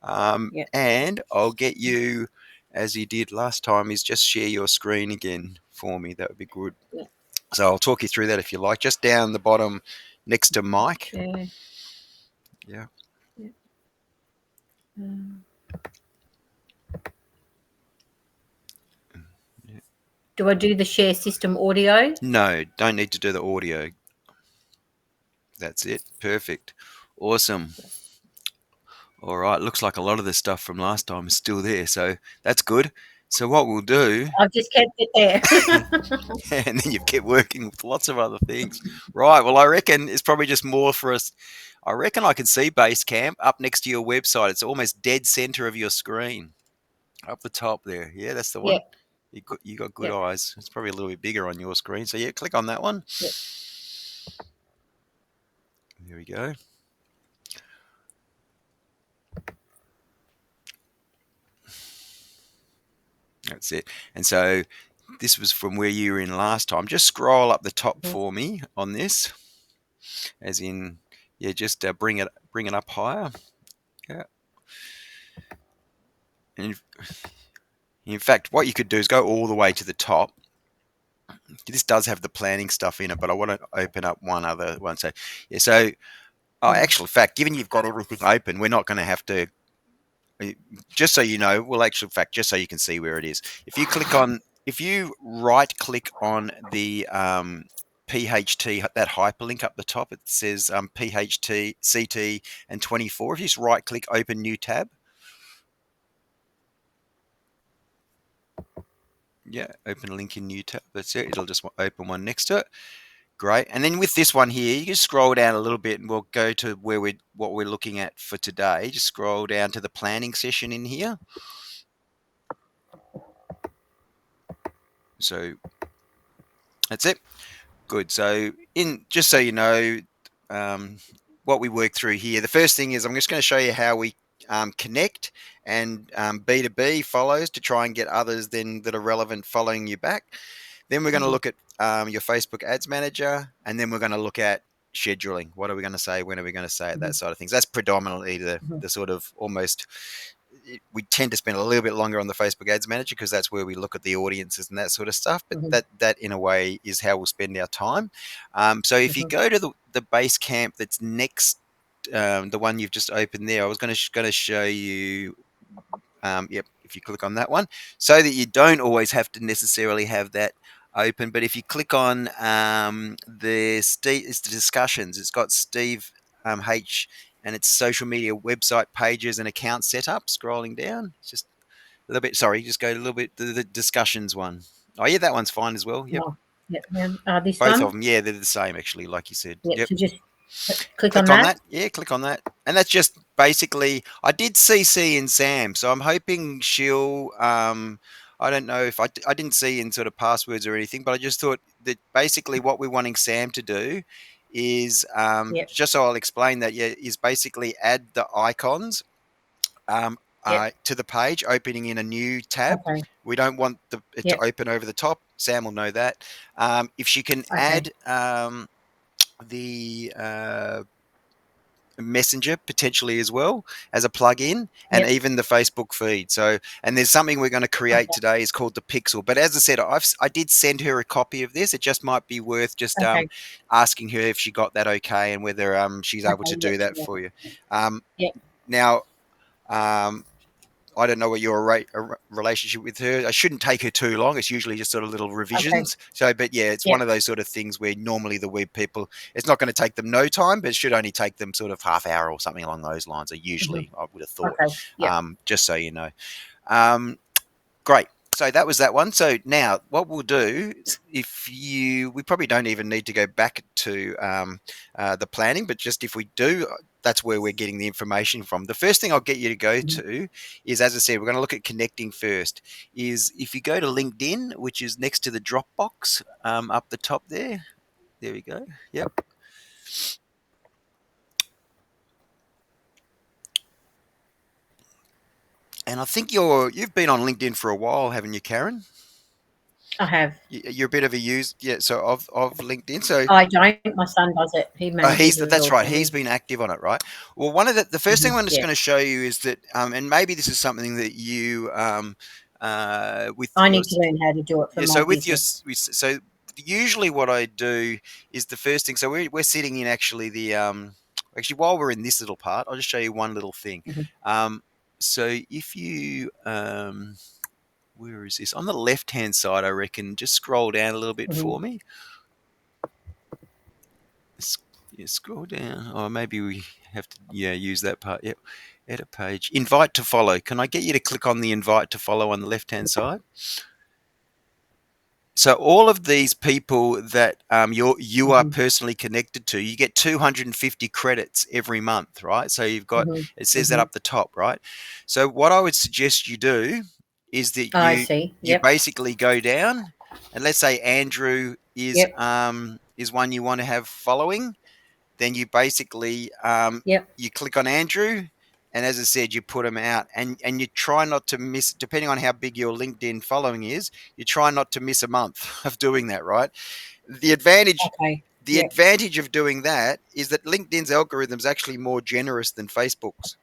And I'll get you, as you did last time, is just share your screen again for me. That would be good. Yeah. So I'll talk you through that if you like. Just down the bottom next to Mike. Share. Yeah. Yeah. Um, Yeah. do I do the share system audio? No, don't need to do the audio. That's it. Perfect. Awesome. All right. Looks like a lot of the stuff from last time is still there. So that's good. So what we'll do, I've just kept it there. and then you've kept working with lots of other things. Right. Well, I reckon it's probably just more for us. I reckon I can see Basecamp up next to your website. It's almost dead center of your screen, up the top there. Yeah, that's the Yeah. one. You got good Yeah. eyes. It's probably a little bit bigger on your screen. So yeah, click on that one. Yeah. There we go. That's it. And so this was from where you were in last time. Just scroll up the top Mhm. for me on this, as in, yeah, just bring it up higher. Yeah. And in fact, what you could do is go all the way to the top. This does have the planning stuff in it, but I want to open up one other one. So yeah, so actual fact, given you've got everything open, we're not going to have to. Just so you know, well, actual fact, just so you can see where it is. If you right click on the PHT, that hyperlink up the top, it says PHT, CT, and 24. If you just right click, open new tab. Yeah, open a link in new tab. That's it. It'll just open one next to it. Great. And then with this one here, you can scroll down a little bit and we'll go to what we're looking at for today. Just scroll down to the planning session in here. So that's it. Good. So in just so you know, um, what we work through here. The first thing is I'm just going to show you how we connect and B2B follows to try and get others then that are relevant following you back. Then we're going to Mhm. look at your Facebook Ads Manager, and then we're going to look at scheduling. What are we going to say? When are we going to say it? That Mhm. side of things. That's predominantly Mhm. the sort of almost. We tend to spend a little bit longer on the Facebook Ads Manager because that's where we look at the audiences and that sort of stuff. But Mhm. that in a way is how we'll spend our time. So if you Mhm. go to the base camp that's next, the one you've just opened there, I was going to show you. Yep, if you click on that one, so that you don't always have to necessarily have that open. But if you click on it's the discussions. It's got Steve H and it's social media website pages and account setup. Scrolling down, it's just a little bit. Sorry, just go a little bit to the discussions one. Oh yeah, that one's fine as well. Yep, Oh, yeah. Yeah. This both of one. them. Yeah, they're the same actually, like you said. Yeah. Yep. So just click on Click on that. that. Yeah, click on that. And that's just basically, I did CC in Sam, so I'm hoping she'll. I don't know if I didn't see in sort of passwords or anything, but I just thought that basically what we're wanting Sam to do is Yeah. just so I'll explain that, yeah, is basically add the icons Yeah. to the page, opening in a new tab. Okay. We don't want it Yeah. to open over the top. Sam will know that. If she can Okay. add the Messenger potentially as well as a plug-in, and Yeah. even the Facebook feed. So, and there's something we're going to create Okay. today is called the Pixel. But as I said, I did send her a copy of this. It just might be worth just Okay. asking her if she got that okay and whether she's able Okay. to Yeah. do that Yeah. for you. Um, Yeah. now, um, I don't know what your relationship with her. I shouldn't take her too long. It's usually just sort of little Okay. revisions. So, but yeah, it's Yeah. one of those sort of things where normally the web people, it's not going to take them no time, but it should only take them sort of half hour or something along those lines. Or Mhm. usually, I would have thought. Okay. Yeah. Just so you know. Um, Great. So that was that one. So now what we'll do, we probably don't even need to go back to the planning, but just if we do, that's where we're getting the information from. The first thing I'll get you to go Mhm. to is, as I said, we're going to look at connecting first. Is if you go to LinkedIn, which is next to the Dropbox up the top there. There we go. Yep. And I think you've been on LinkedIn for a while, haven't you, Karen? I have. You're a bit of a use, yeah. So of LinkedIn. So I don't. My son does it. He manages it that's all right. for He's me. been active on it, right? Well, one of the first thing I'm just Yeah. going to show you is that, and maybe this is something that you with I your need to learn how to do it for yeah. my So with your business. so usually what I do is the first thing. So we're sitting in actually the actually while we're in this little part, I'll just show you one little thing. Mhm, Um, so if you where is this on the left hand side? I reckon just scroll down a little bit mhm, for me. Yeah, scroll down. Or maybe we have to, yeah, use that part. Yep. Edit page. Invite to follow. Can I get you to click on the invite to follow on the left hand side? So all of these people that you are mhm, personally connected to, you get 250 credits every month, right? So you've got, mhm, it says that mhm. up the top, right? So what I would suggest you do is that I see. you Yep. basically go down, and let's say Andrew Yep. is one you want to have following. Then you basically Yep. you click on Andrew, and as I said, you put them out, and you try not to miss. Depending on how big your LinkedIn following is, you try not to miss a month of doing that. Right. The advantage. Okay. The Yep. advantage of doing that is that LinkedIn's algorithm is actually more generous than Facebook's,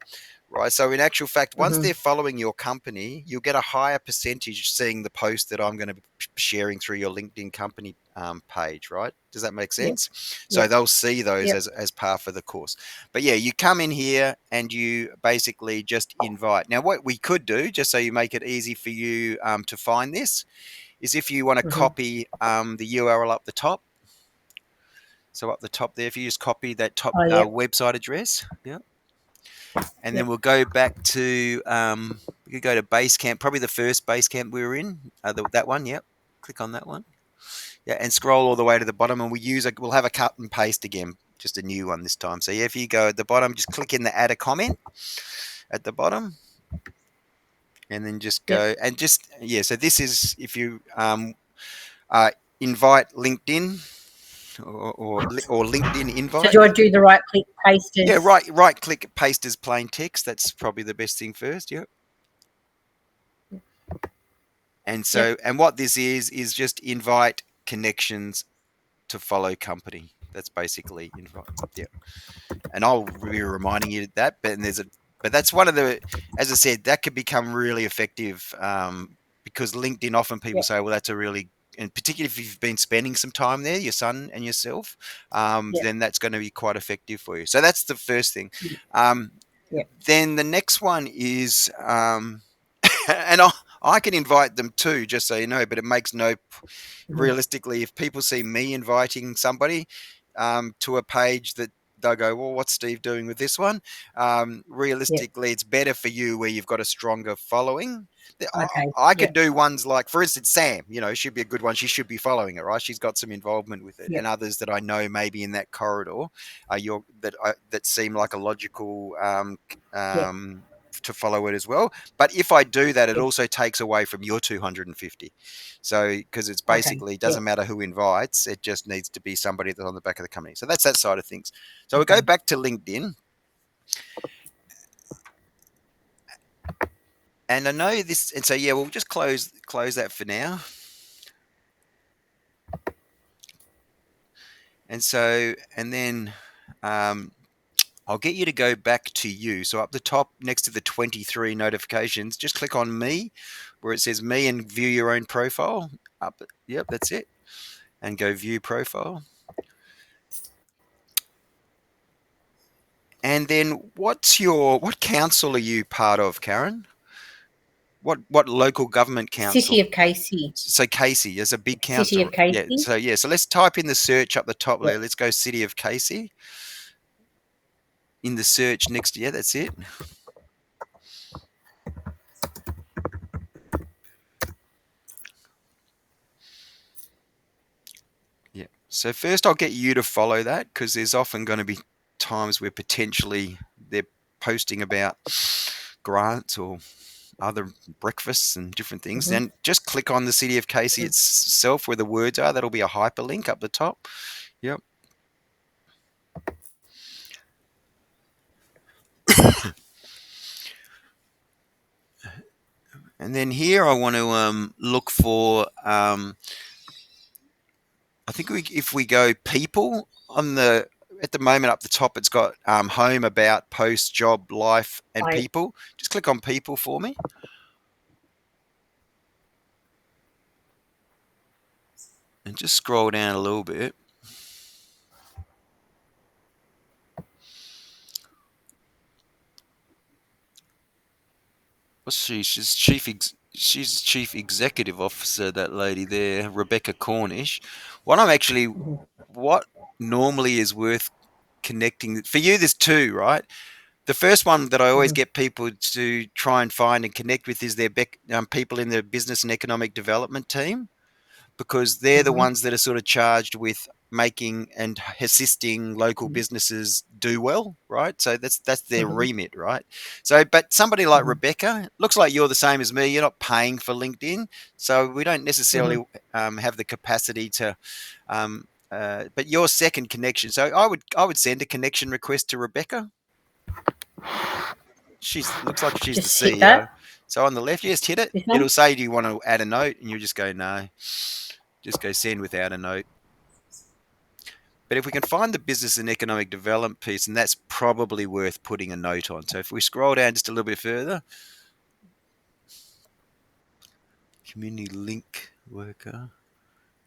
right? So in actual fact, once Mhm. they're following your company, you'll get a higher percentage seeing the post that I'm going to be sharing through your LinkedIn company page, right? Does that make Yep. sense? So Yep. they'll see those Yep. as par for the course. But yeah, you come in here and you basically just invite. Now, what we could do, just so you make it easy for you to find this, is if you want to Mhm. copy the URL up the top. So up the top there, if you just copy that top Oh, yep. website address, yeah, and then Yep. we'll go back to we could go to Basecamp, probably the first Basecamp we were in, that one. Yep, click on that one. Yeah, and scroll all the way to the bottom, and we'll have a cut and paste again, just a new one this time. So yeah, if you go at the bottom, just click in the add a comment at the bottom, and then just Yep. go and just yeah. So this is if you uh, invite LinkedIn or LinkedIn So invite. do I do the right click paste Yeah, as? right click paste as plain text. That's probably the best thing first. Yep. And Yep. so, and what this is just invite connections to follow company. That's basically invite. Yeah. And I'll be reminding you that. But that's one of the, as I said, that could become really effective because LinkedIn often people Yep. say, well, that's a really, and particularly if you've been spending some time there, your son and yourself, Yep. then that's going to be quite effective for you. So that's the first thing. Um, Yep. then the next one is, and I can invite them too, just so you know, but it makes no Mhm. realistically, if people see me inviting somebody to a page that they'll go, well, what's Steve doing with this one? Yep. Realistically, it's better for you where you've got a stronger following. Okay. I could Yep. do ones like, for instance, Sam, she'd be a good one. She should be following it, right? She's got some involvement with it. And Yep. others that I know maybe in that corridor that seem like a logical Yep. to follow it as well. But if I do that, it Yep. also takes away from your 250. So, because it's Okay. basically, it Yep. doesn't matter who invites, it just needs to be somebody that's on the back of the company. So that's that side of things. So we go Okay. back to LinkedIn, and I know this, and so yeah, we'll just close that for now. And so, and then um, I'll get you to go back to you. So up the top, next to the 23 notifications, just click on me, where it says me, and view your own profile. Up, yep, that's it, and go view profile. And then what council are you part of, Karen? What local government City council? of Casey. So Casey is a big City council. of Yeah. Casey. So yeah. So let's type in the search up the top Yep. there. Let's go City of Casey in the search next. Yeah, that's it. Yeah. So first, I'll get you to follow that because there's often going to be times where potentially they're posting about grants or other breakfasts and different things. Mhm. Then just click on the City of Casey Mhm. itself where the words are. That'll be a hyperlink up the top. Yep. And then here I want to look for. I think if we go people on the at the moment up the top, it's got home, about, post, job, life, and Right. people. Just click on people for me, and just scroll down a little bit. What's she? She's chief executive officer. That lady there, Rebecca Cornish. What I'm actually Mhm. what normally is worth connecting for you. There's two, right? The first one that I always Mhm. get people to try and find and connect with is their people in the business and economic development team, because they're the Mhm. ones that are sort of charged with making and assisting local Mhm. businesses do well, right? So that's their Mhm. remit, right? So, but somebody like Mhm. Rebecca, looks like you're the same as me. You're not paying for LinkedIn, so we don't necessarily Mhm. have the capacity to. But your second connection, so I would send a connection request to Rebecca. She's looks like she's the Just hit that. CEO. So on the left, you just hit it. This one. It'll say, "Do you want to add a note?" And you just go no. Just go send without a note. But if we can find the business and economic development piece, and that's probably worth putting a note on. So if we scroll down just a little bit further, community link worker,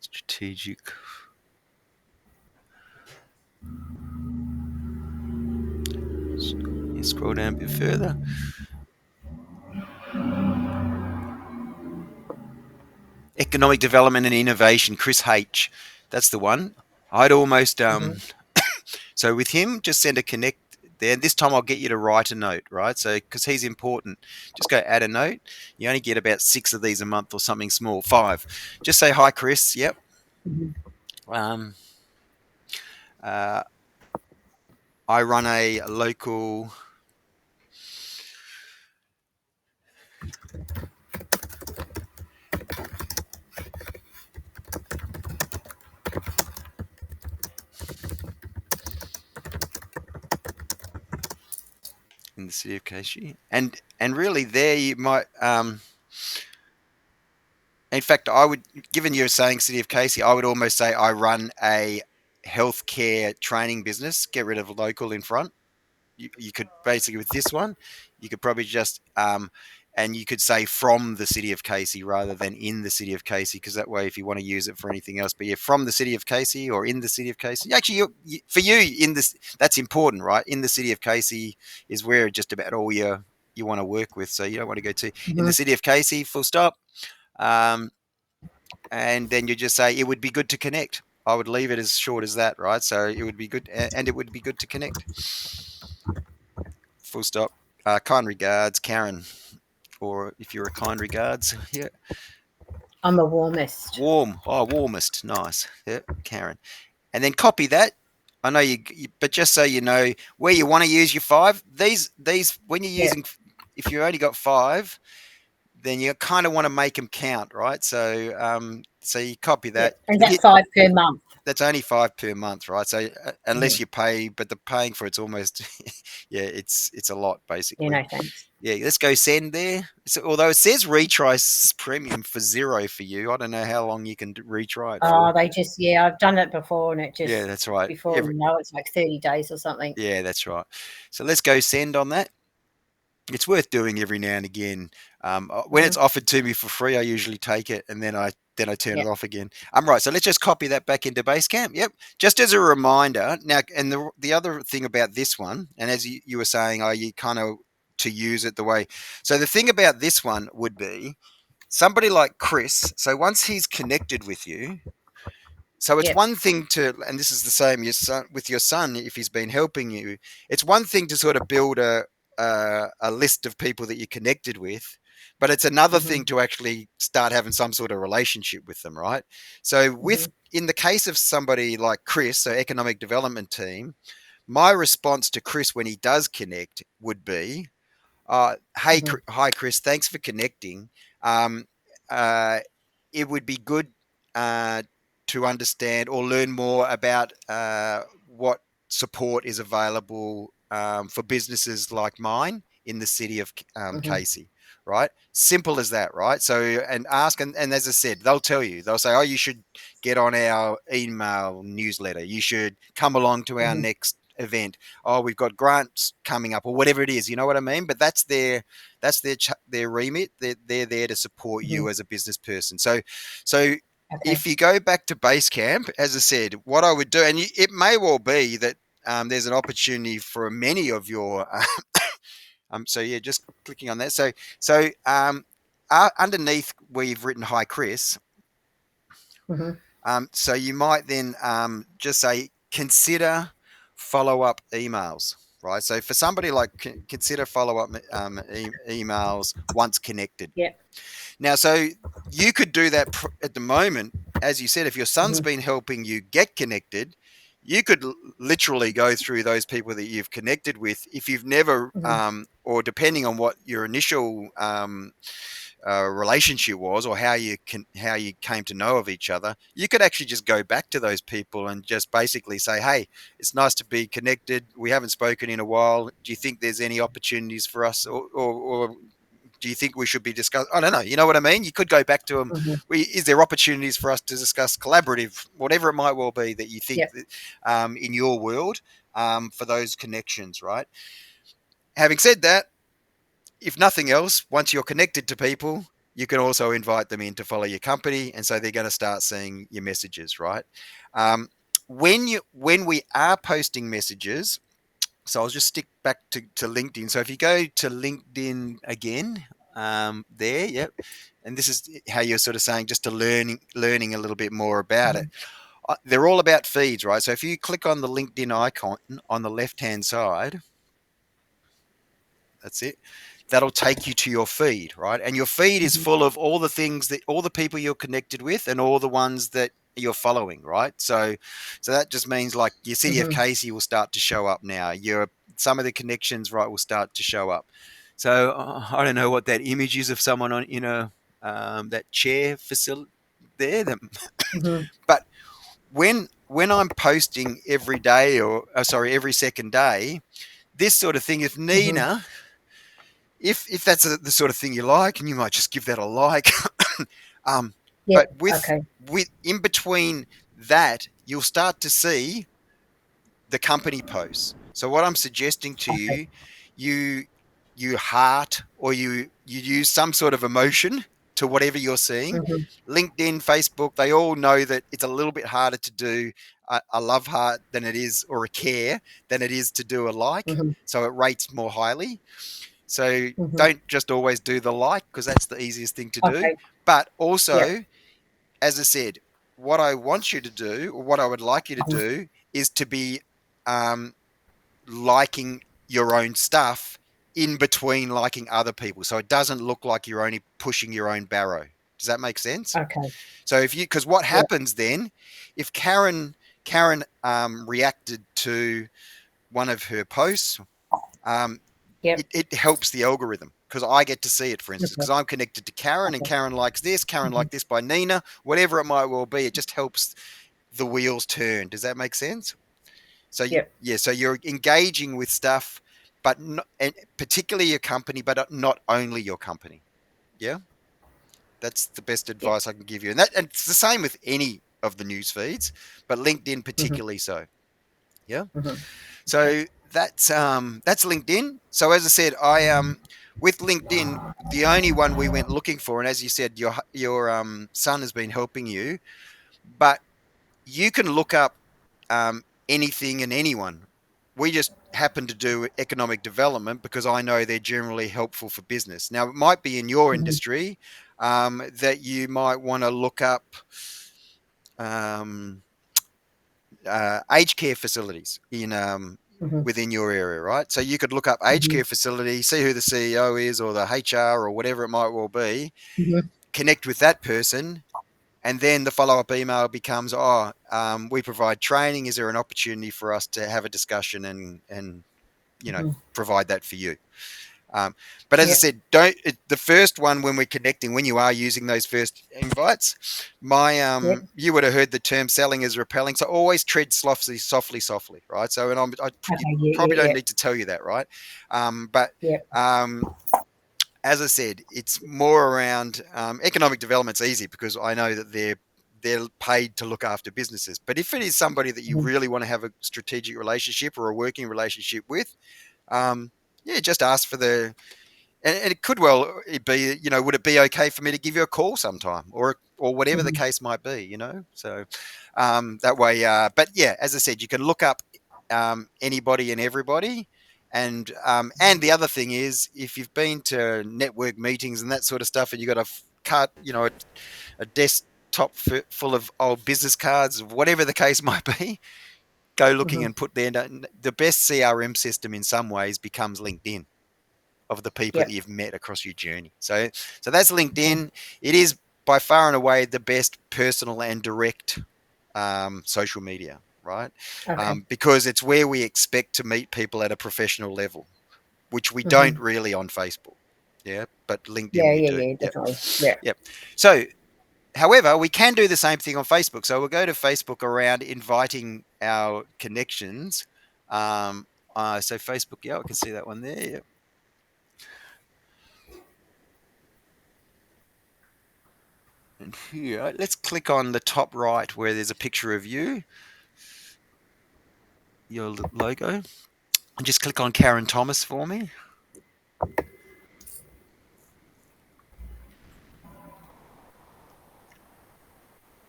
strategic. You scroll down a bit further. Economic development and innovation, Chris H. That's the one. I'd almost Mhm. So with him, just send a connect there. This time I'll get you to write a note, right? So because he's important, just go add a note. You only get about 6 of these a month or something small, 5. Just say hi, Chris. Yep. Mhm. Um, uh, I run a local. In the city of Casey, and really there you might. In fact, I would, given you're saying city of Casey, I would almost say I run a healthcare training business. Get rid of local in front. You could basically with this one, you could probably just and you could say from the city of Casey rather than in the city of Casey, because that way, if you want to use it for anything else, but yeah, from the city of Casey or in the city of Casey. Actually, for you in this, that's important, right? In the city of Casey is where just about all you want to work with, so you don't want to go to in the Mhm. city of Casey. Full stop. Um, and then you just say it would be good to connect. I would leave it as short as that, right? So it would be good, and it would be good to connect. Full stop. Kind regards, Karen. Or if you're a kind regards, yeah, I'm the warmest. warm. Oh, warmest. Nice. Yeah, Karen. And then copy that. I know but just so you know where you want to use your 5. These when you're Yeah. using, if you only got 5, then you kind of want to make them count, right? So you copy Yeah. that. And You, that 5 per month. that's only 5 per month, right? So unless Mhm. you pay, but the paying for it's almost, yeah, it's a lot Yeah. basically. No thanks. Yeah, let's go send there. So, although it says retry premium for 0 for you, I don't know how long you can retry it Oh, for. they just yeah, I've done it before, and it Yeah, just that's right. before you know it's like 30 days or something. Yeah, that's right. So let's go send on that. It's worth doing every now and again. When it's Mhm. offered to me for free, I usually take it, and then I turn Yeah. it off again. I'm right. So let's just copy that back into Basecamp. Yep. Just as a reminder. Now, and the other thing about this one, and as you were saying, are you kind of to use it the way. So the thing about this one would be somebody like Chris. So once he's connected with you, so it's Yeah. one thing to, and this is the same with your son if he's been helping you. It's one thing to sort of build a list of people that you're connected with, but it's another thing Mhm. to actually start having some sort of relationship with them, right? So with Mhm. in the case of somebody like Chris, so economic development team, my response to Chris when he does connect would be, hey, Mhm. hi, Chris. Thanks for connecting. Um, uh, it would be good uh, to understand or learn more about what support is available for businesses like mine in the city of Mhm. Casey, right? Simple as that, right? So, and ask, and as I said, they'll tell you, they'll say, oh, you should get on our email newsletter. You should come along to our Mhm. next event. Oh, we've got grants coming up or whatever it is. You know what I mean? But that's their remit. They're there to support Mhm. you as a business person. So Okay. if you go back to base camp, as I said, what I would do, and it may well be that there's an opportunity for many of your. So yeah, just clicking on that. So underneath where you've written "Hi Chris," Mhm. so you might then just say consider follow up emails. Right. So for somebody like consider follow up emails once connected. Yep. Now, so you could do that at the moment, as you said, if your son's Mhm. been helping you get connected, you could literally go through those people that you've connected with. If you've never, Mhm. or depending on what your initial relationship was, or how you came to know of each other, you could actually just go back to those people and just basically say, "Hey, it's nice to be connected. We haven't spoken in a while. Do you think there's any opportunities for us, or do you think we should be discussing? I don't know. You know what I mean? You could go back to them. Mhm. Is there opportunities for us to discuss collaborative, whatever it might well be that you think Yep. that, in your world for those connections, right? Having said that, if nothing else, once you're connected to people, you can also invite them in to follow your company, and so they're going to start seeing your messages, right? Um, when we are posting messages, so I'll just stick back to LinkedIn. So if you go to LinkedIn again, there, yep, and this is how you're sort of saying just to learning a little bit more about it. Mhm. They're all about feeds, right? So if you click on the LinkedIn icon on the left hand side, that's it. That'll take you to your feed, right? And your feed is Mhm. full of all the things that all the people you're connected with and all the ones that you're following, right? So that just means like your city of Mhm. Casey will start to show up now. Your some of the connections, right, will start to show up. So I don't know what that image is of someone on, that chair facility there. Mhm. But when I'm posting every day or sorry, every second day, this sort of thing, if Mhm. Nina, if that's the sort of thing you like, and you might just give that a like. um, but Yep. with Okay. with in between that, you'll start to see the company posts. So what I'm suggesting to Okay. you, you you heart or you use some sort of emotion to whatever you're seeing. Mhm. LinkedIn, Facebook, they all know that it's a little bit harder to do a love heart than it is, or a care than it is to do a like. Mhm. So it rates more highly. So Mhm. don't just always do the like because that's the easiest thing to do. Okay. But Yep. also, as I said, what I want you to do, or what I would like you to Mhm. do, is to be um, liking your own stuff in between liking other people. So it doesn't look like you're only pushing your own barrow. Does that make sense? Okay. So if you, because what Yep. happens then, if Karen reacted to one of her posts, um, Yep. it helps the algorithm because I get to see it, for instance, Okay. because I'm connected to Karen and Okay. Karen likes this, Karen Mhm. liked this by Nina, whatever it might well be. It just helps the wheels turn. Does that make sense? So Yep. yeah, so you're engaging with stuff, but not, and particularly your company, but not only your company. Yeah, that's the best Yep. advice I can give you, and it's the same with any of the news feeds, but LinkedIn Mhm. particularly so. Yeah. Mhm. Okay. So that's LinkedIn. So as I said, I with LinkedIn, the only one we went looking for, and as you said, your son has been helping you, but you can look up anything and anyone. We just happen to do economic development because I know they're generally helpful for business. Now, it might be in your Mhm. industry that you might want to look up um, aged care facilities in Mhm. within your area, right? So you could look up aged Mhm. care facility, see who the CEO is or the HR or whatever it might well be, Mhm. connect with that person, and then the follow-up email becomes, oh, we provide training. Is there an opportunity for us to have a discussion and Mhm. provide that for you? Um, but as I Yep. said, the first one when we're connecting, when you are using those first invites, my Yep. you would have heard the term selling is repelling. So always tread softly, softly, softly, right? So and you Okay. Yeah. probably Yeah. don't Yeah. need to tell you that, right? But Yep. um, as I said, it's more around economic development's easy because I know that they're paid to look after businesses. But if it is somebody that you Mhm. really want to have a strategic relationship or a working relationship with, um, yeah, just ask for and it could well be, would it be okay for me to give you a call sometime, or whatever the Mhm. case might be. So that way. But yeah, as I said, you can look up anybody and everybody. And the other thing is, if you've been to network meetings and that sort of stuff, and you got a card, a desktop full of old business cards, whatever the case might be, go looking Mhm. and put there. The best CRM system in some ways becomes LinkedIn, of the people that Yep. you've met across your journey. So that's Okay. LinkedIn. It is by far and away the best personal and direct social media, right? Okay. Because it's where we expect to meet people at a professional level, which we don't Mhm. really on Facebook. Yeah, but LinkedIn Yeah. we Yeah. do. Yeah. Yep, Definitely. Yeah. yep. So, however, we can do the same thing on Facebook. So we'll go to Facebook around inviting our connections. Um, so Facebook, yeah, I can see that one there. Yep. And here, let's click on the top right where there's a picture of you, your logo, and just click on Karen Thomas for me.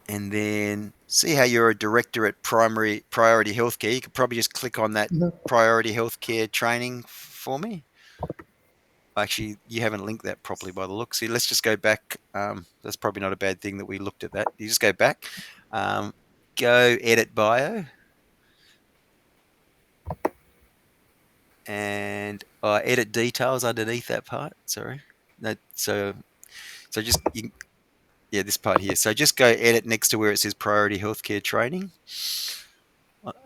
And then see how you're a director at Primary Priority Healthcare. You could probably just click on that Mhm. Priority Healthcare training for me. Actually, you haven't linked that properly by the looks. See, let's just go back. That's probably not a bad thing that we looked at that. You just go back, um, go edit bio, and edit details underneath that part. Sorry. No, so just yeah, this part here. So just go edit next to where it says priority healthcare training.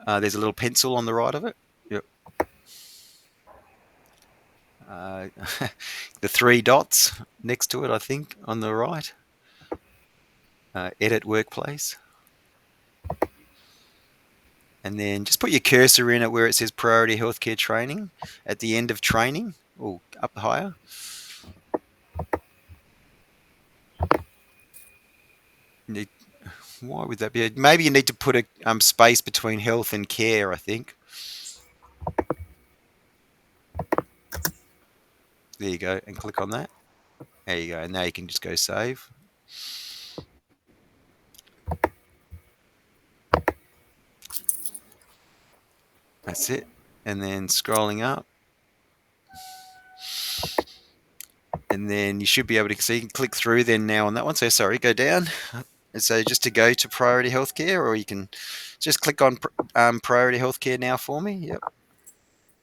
There's a little pencil on the right of it. Yep. Uh, the three dots next to it, I think, on the right. Edit workplace. And then just put your cursor in it where it says priority healthcare training at the end of training. Oh, up higher. Need, why would that be? Maybe you need to put a space between health and care, I think. There you go. And click on that. There you go. And now you can just go save. That's it. And then scrolling up, and then you should be able to so you can click through then now on that one. So sorry, go down. And so just to go to priority healthcare, or you can just click on priority healthcare now for me. Yep.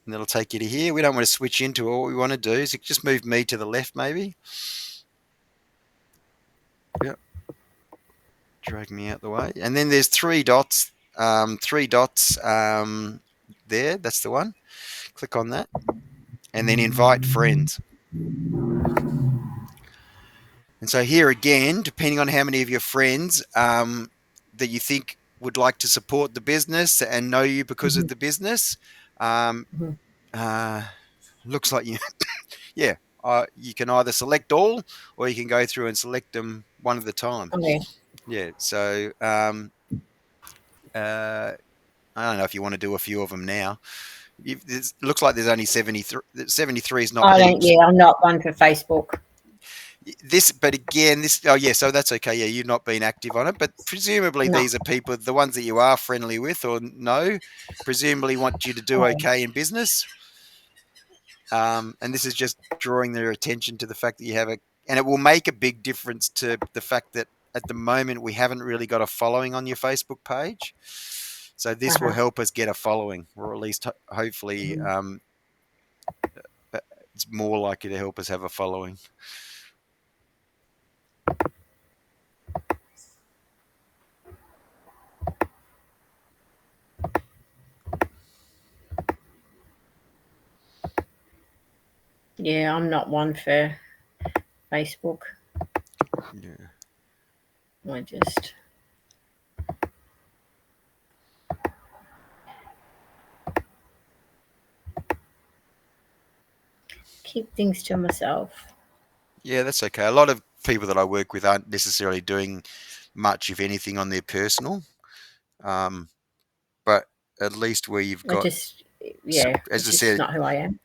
And that'll take you to here. We don't want to switch into it. What we want to do is just move me to the left, maybe. Yep. Drag me out the way. And then there's three dots. There. That's the one. Click on that. And then invite friends. And so here again, depending on how many of your friends that you think would like to support the business and know you because of Mhm. the business, um, Mhm. uh, looks like yeah, you can either select all or you can go through and select them one at a time. Okay. Yeah, so uh, I don't know if you want to do a few of them now. It looks like there's only 73. 73 is not I don't. heaps. Yeah. I'm not one for Facebook. But again, oh yeah, so that's okay. Yeah, you've not been active on it, but presumably No. these are people, the ones that you are friendly with or know, presumably want you to do Oh. okay in business. And this is just drawing their attention to the fact that you have and it will make a big difference to the fact that at the moment we haven't really got a following on your Facebook page. So Uh this will huh. help us get a following, or at least hopefully Mhm. uh, it's more likely to help us have a following. Yeah, I'm not one for Facebook. Yeah. I just keep things to myself. Yeah, that's okay. A lot of people that I work with aren't necessarily doing much, if anything, on their personal. Um, but at least where you've I got, just, yeah, as it's I just said, not who I am.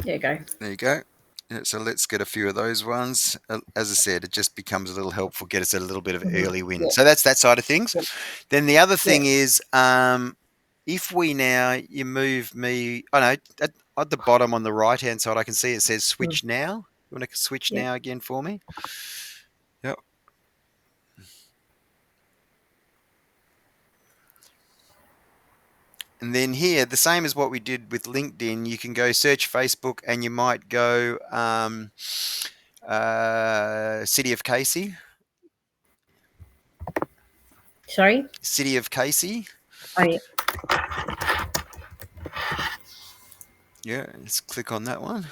There you go. there you go. Yeah, so let's get a few of those ones. As I said, it just becomes a little helpful, get us a little bit of Hmm. early win. Yeah, So that's that side of things. yeah, Then the other yeah. thing is, if we now you move me, I know at the bottom on the right hand side, I can see it says Mm, switch now. You want to switch yeah. now again for me? Yep. And then here, the same as what we did with LinkedIn, you can go search Facebook and you might go City of Casey. Sorry. City of Casey. I Yeah, let's click on that one.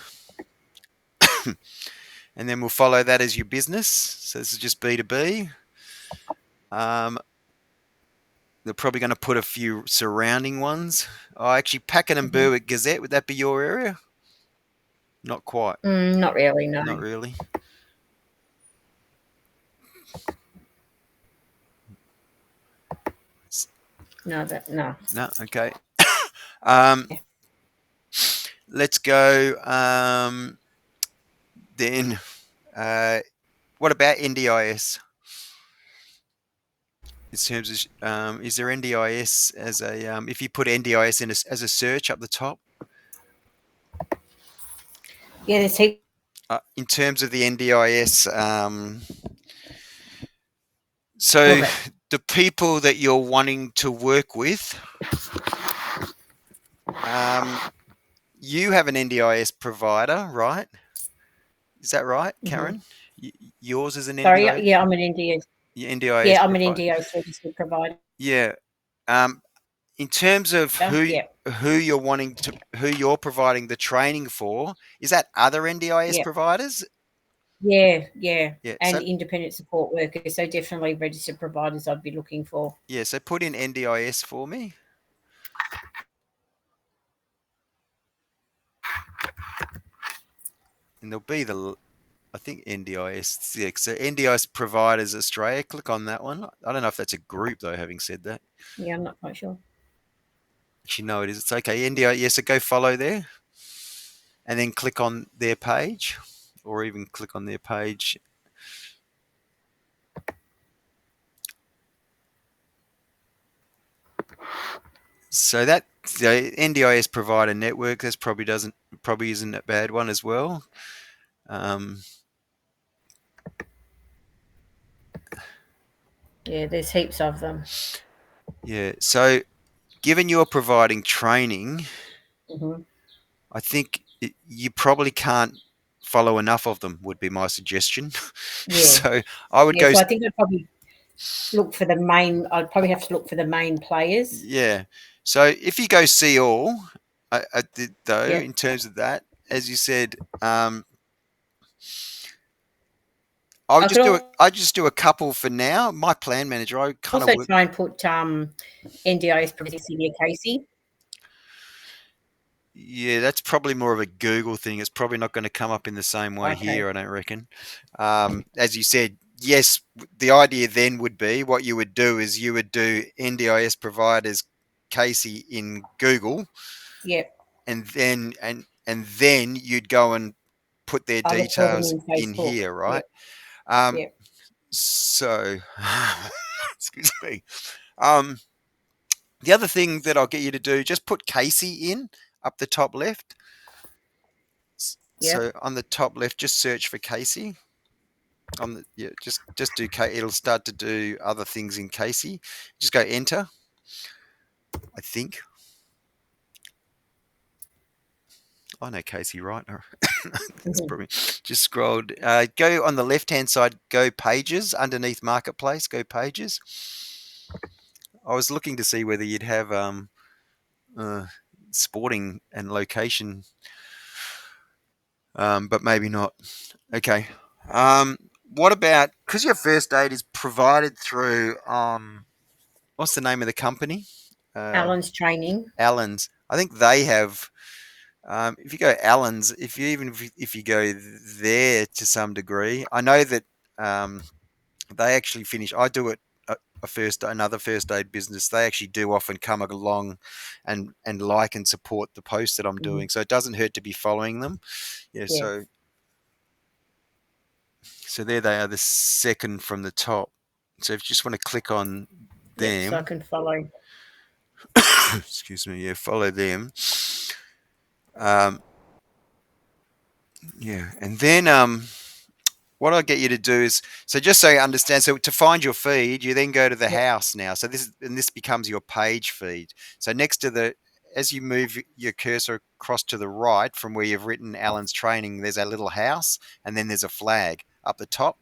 And then we'll follow that as your business. So this is just B2B. Um, they're probably going to put a few surrounding ones. Oh, actually, Packet and hmm Berwick Gazette, would that be your area? Not quite. Not really. No, Not really. no, that no. No, okay. Um, Yeah. let's go. Then, uh, what about NDIS? In terms of, is there NDIS as a, if you put NDIS in as a search up the top? Yeah, there's heaps In terms of the NDIS, so of it. the people that you're wanting to work with, um, you have an NDIS provider, right? Is that right, Hmm. Karen? Yours is an Sorry. NDI, Yeah, I'm an NDO. NDIS Yeah, I'm an provider. NDO service provider. Yeah. Um, in terms of Yeah, who you're wanting to who you're providing the training for, is that other NDIS yeah, providers? yeah. Yeah. And independent support workers. So definitely registered providers I'd be looking for. So put in NDIS for me, and there'll be the I think NDIS. Yeah, so NDIS providers Australia. Click on that one. I don't know if that's a group though. Having said that, Yeah, I'm not quite sure. actually no, it is. It's okay. NDIS. Yeah, so go follow there, and then click on their page, or even click on their page. So that the NDIS provider network. That's probably isn't a bad one as well. Um, Yeah, there's heaps of them. yeah. So given you're providing training, Hmm. I think you probably can't follow enough of them. Would be my suggestion. Yeah, So I would yeah. go. So I think I'd probably look for the main. I'd probably have to look for the main players. Yeah. So if you go see all, I did though Yeah. in terms of that, as you said, I could I just do a couple for now. My plan manager, I kind of also work. try and put NDIS Senior Casey. Yeah, that's probably more of a Google thing. It's probably not going to come up in the same way Okay. here, I don't reckon. As you said, yes, the idea then would be what you would do is you would do NDIS providers Casey in Google, Yep. and then you'd go and put their I look for them details in in Facebook. here, right? Yep. Um, Yep. so, excuse me. Um, the other thing that I'll get you to do, just put Casey in up the top left. Yep. So on the top left, just search for Casey. On the yeah, just do K. It'll start to do other things in Casey. Just go enter. I think I know Casey, right? That's Mhm. probably just scrolled. Go on the left hand side. Go pages underneath marketplace. Go pages. I was looking to see whether you'd have uh, sporting and location, but maybe not. Okay. Um, what about because your first aid is provided through what's the name of the company? Uh, Alan's training. Allen's. I think they have. If you go Allen's, if you even if you go there to some degree, I know that um, they actually finish. I do it another first aid business. They actually do often come along and like and support the post that I'm Mhm. doing, so it doesn't hurt to be following them. Yeah. Yes. So there they are, the second from the top. So if you just want to click on Yep. So I them, can follow. excuse me, yeah, follow them. Um, yeah, and then what I get you to do is so just so you understand. So to find your feed, you then go to the Yep. house now. So this becomes your page feed. So next to the as you move your cursor across to the right from where you've written Alan's training, there's a little house, and then there's a flag up the top.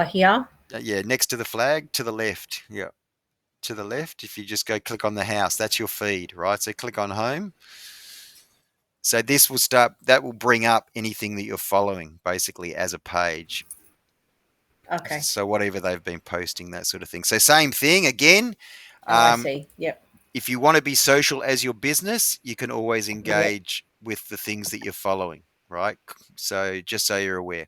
Here. Yeah, next to the flag to the left. Yeah, to the left. If you just go click on the house, that's your feed, right? So click on home. So this will start. That will bring up anything that you're following, basically, as a page. Okay. So whatever they've been posting, that sort of thing. So same thing again. Oh, I Um, see. Yep. if you want to be social as your business, you can always Yep. engage with the things that you're following, right? So just so you're aware.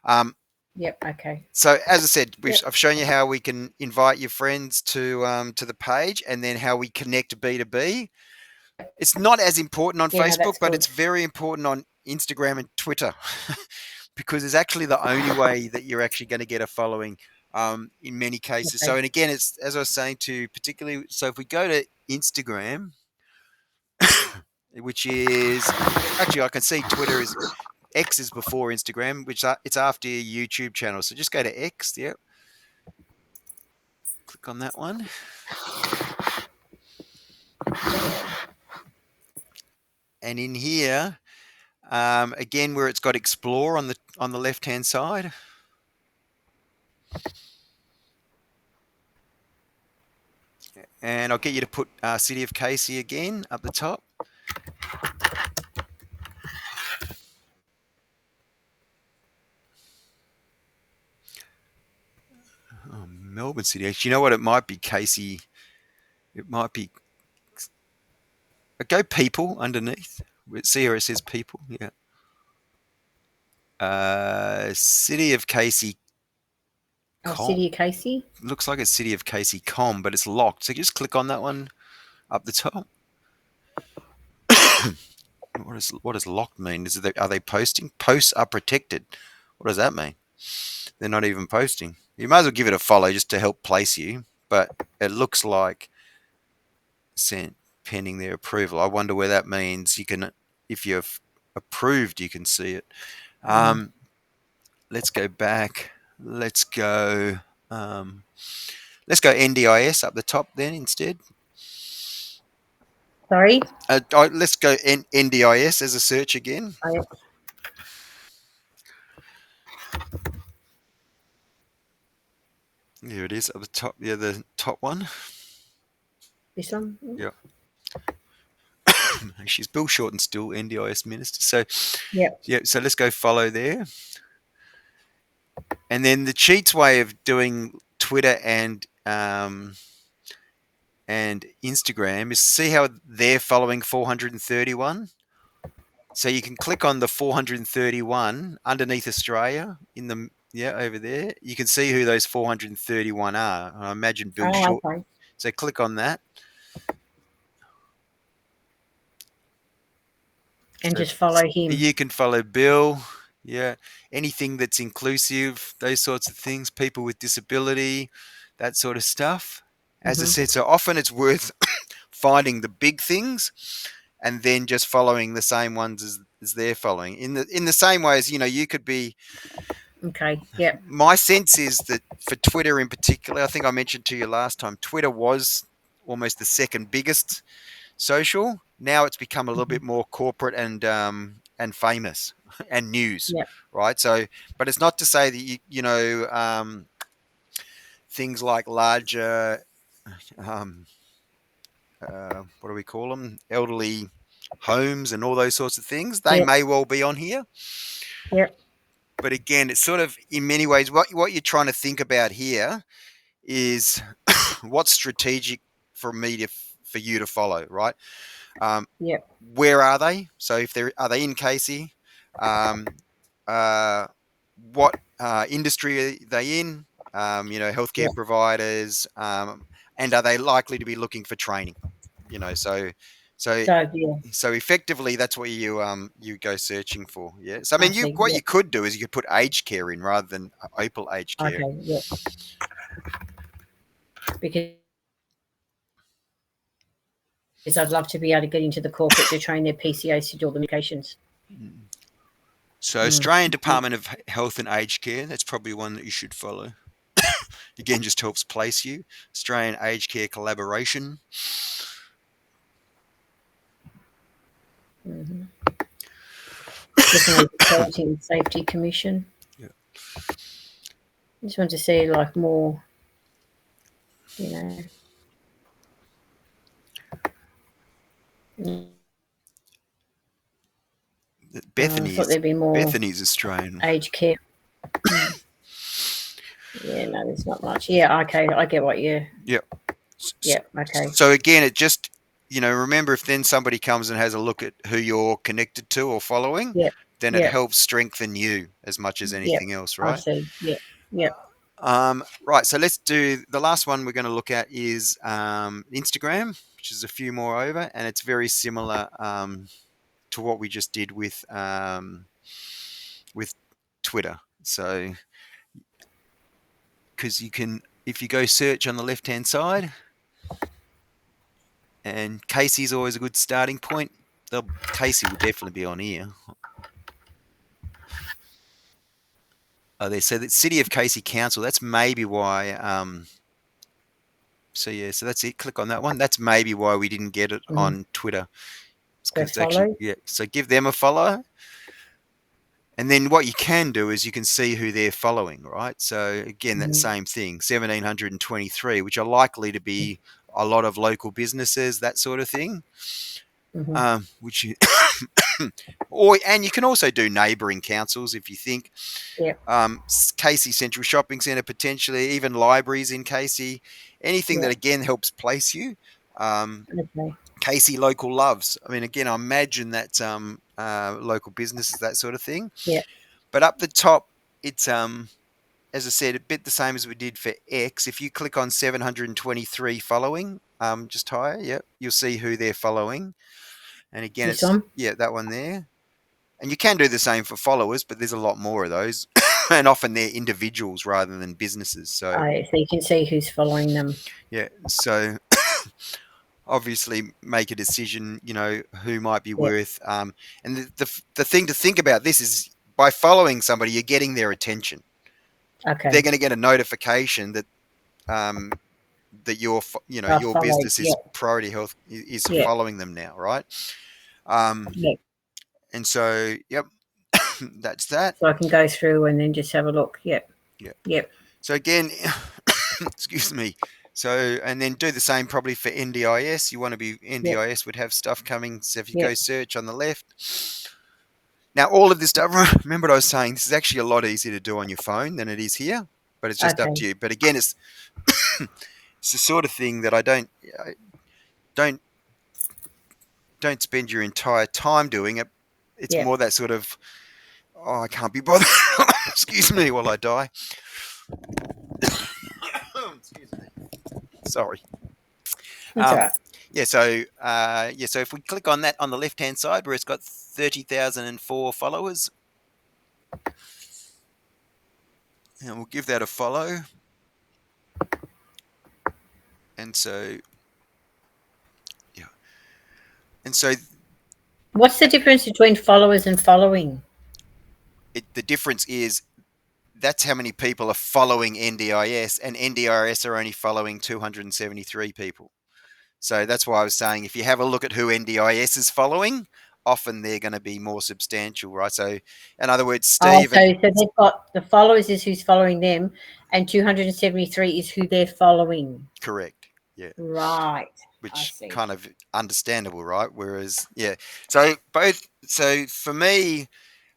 Um, Yep. Okay. so as I said, Yep. I've shown you how we can invite your friends to the page, and then how we connect B2B. It's not as important on Yeah. No, Facebook, that's but good. it's very important on Instagram and Twitter because it's actually the only way that you're actually going to get a following in many cases. So, Okay. and again, it's as I was saying to particularly, so if we go to Instagram, which is actually I can see Twitter is X is before Instagram, which it's after your YouTube channel. So just go to X, yeah, click on that one, and in here again where it's got Explore on the left hand side. And I'll get you to put City of Casey again up the top. Oh, Melbourne City. Actually, you know what? It might be Casey. It might be. Go people underneath. See where it says people. Yeah. City of Casey Oh, com. City of Casey. Looks like it's City of Casey com, but it's locked. So just click on that one up the top. What does locked mean? Are they posting? Posts are protected. What does that mean? They're not even posting. You might as well give it a follow just to help place you. But it looks like sent pending their approval. I wonder where that means. You can, if you've approved, you can see it. Mm. Um, let's go back. Let's go. Um, let's go NDIS up the top then instead. Sorry. Let's go NDIS as a search again. Oh, yep. Here it is up the top. Yeah, the top one. This one. Yeah. She's Bill Shorten still NDIS minister. So Yep. yeah. So let's go follow there. And then the cheats way of doing Twitter and Instagram is see how they're following 431. So you can click on the 431 underneath Australia in the over there. You can see who those 431 are. I imagine Bill Oh, Short. okay. So click on that. And So just follow him. you can follow Bill. Yeah, anything that's inclusive, those sorts of things, people with disability, that sort of stuff. As I Hmm. said, so often it's worth finding the big things and then just following the same ones as they're following. In the same way as you could be. Okay. Yep. My sense is that for Twitter in particular, I think I mentioned to you last time, Twitter was almost the second biggest social. Now it's become a little Mhm. bit more corporate and famous and news, Yep. right? So, but it's not to say that things like larger um, what do we call them? Elderly homes and all those sorts of things. They Yep. may well be on here, Yep. but again, it's sort of in many ways what you're trying to think about here is what's strategic for me to for you to follow, right? Um, Yep. where are they? So if they're are they in Casey? Um, uh, what industry are they in? Healthcare Yep. providers, and are they likely to be looking for training? So So yeah, so effectively, that's what you go searching for. Yeah. So I I mean, you see. what you Yep. could do is you could put aged care in rather than Opal aged care. Okay. Yep. Because I'd love to be able to get into the corporate to train their PCAs to do all the medications. Mm. So Mm. Australian Department of Health and Aged Care. That's probably one that you should follow. Again, just helps place you. Australian Aged Care Collaboration. Hmm. Looking at the Quality and Safety Commission. Yeah. Just want to see like more, you know. I thought Bethany's there'd be more Bethany's Australian. aged care. Mm. Yeah, no, there's not much. Yeah, okay, I get what you. Yeah. Yeah, okay. So again, it just remember if then somebody comes and has a look at who you're connected to or following, Yep, then it yep, helps strengthen you as much as yep. anything else, I right? see. Yep, yep. Right. So let's do the last one we're going to look at is Instagram, which is a few more over, and it's very similar to what we just did with Twitter. So because you can, if you go search on the left hand side, and Casey's always a good starting point. Casey will definitely be on here. Oh, there. So the City of Casey Council. That's maybe why. So yeah. So that's it. Click on that one. That's maybe why we didn't get it Mm-hmm. on Twitter. It's So because it's actually follow. yeah. So give them a follow, and then what you can do is you can see who they're following, right? So again, that Mm-hmm. same thing, 1,723, which are likely to be a lot of local businesses, that sort of thing. Mm-hmm. Which you, or and you can also do neighbouring councils if you think Yep, Casey Central Shopping Centre potentially, even libraries in Casey, anything that yep. again helps place you. Um, Okay. Casey Local Loves. I mean, again, I imagine that's local businesses, that sort of thing. Yep. But up the top, it's as I said, a bit the same as we did for X. If you click on 723 following, just higher, yep, you'll see who they're following. And again, This it's one. yeah, that one there. And you can do the same for followers, but there's a lot more of those, and often they're individuals rather than businesses. So So you can see who's following them. yeah, so obviously make a decision. Who might be Yep. worth. And the thing to think about this is by following somebody, you're getting their attention. They're Okay. going to get a notification that um, that I your followed. business is Yep. Priority Health is Yep. following them now, right? Um, Yep. and so yep, that's that. So I can go through and then just have a look. Yep. Yeah. Yep. So again, excuse me. So and then do the same probably for NDIS. You want to be Yep. NDIS would have stuff coming. So if you go Yep. search on the left. Now all of this stuff. Remember what I was saying. This is actually a lot easier to do on your phone than it is here. But it's just up Okay. to you. But again, it's the sort of thing that don't don't spend your entire time doing it. It's Yep. more that sort of oh I can't be bothered. Excuse me while I die. Excuse me. Sorry. That's all Um, right. So if we click on that on the left hand side where it's got 30,004 followers, and we'll give that a follow. And so yeah, and so What's the difference between followers and following? the difference is that's how many people are following NDIS, and NDIS are only following 273 people. So that's why I was saying if you have a look at who NDIS is following, often they're going to be more substantial, right? So, in other words, Oh, Steve, so they've got the followers is who's following them, and 273 is who they're following. correct, yeah, Right. I which see. kind of understandable, right? Whereas, yeah, so both. So for me,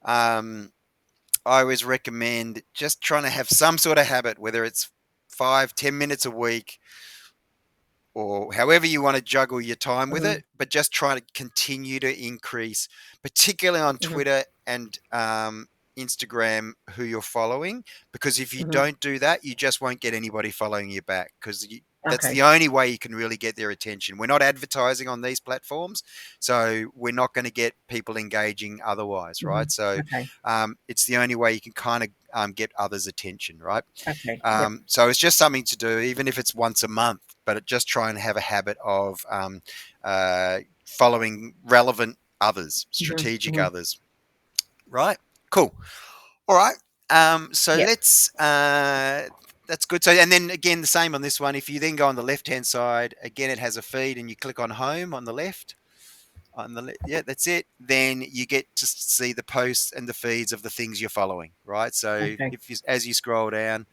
um, I always recommend just trying to have some sort of habit, whether it's 5, 10 minutes a week or however you want to juggle your time with Mm-hmm. it, but just try to continue to increase, particularly on Mm-hmm. Twitter and Instagram, who you're following. Because if you Mm-hmm. don't do that, you just won't get anybody following you back. Because that's Okay. the only way you can really get their attention. We're not advertising on these platforms, so we're not going to get people engaging otherwise, Mm-hmm. right? So Okay. it's the only way you can kind of get others' attention, right? Okay. Yep. So it's just something to do, even if it's once a month, but just try and have a habit of following relevant others, Mm-hmm. strategic Mm-hmm. others. Right? Cool. All right. So Yep. let's. That's good. So, and then again, the same on this one. If you then go on the left-hand side, again, it has a feed, and you click on Home on the left. Yeah, that's it. Then you get to see the posts and the feeds of the things you're following. Right. So Okay. if you, as you scroll down,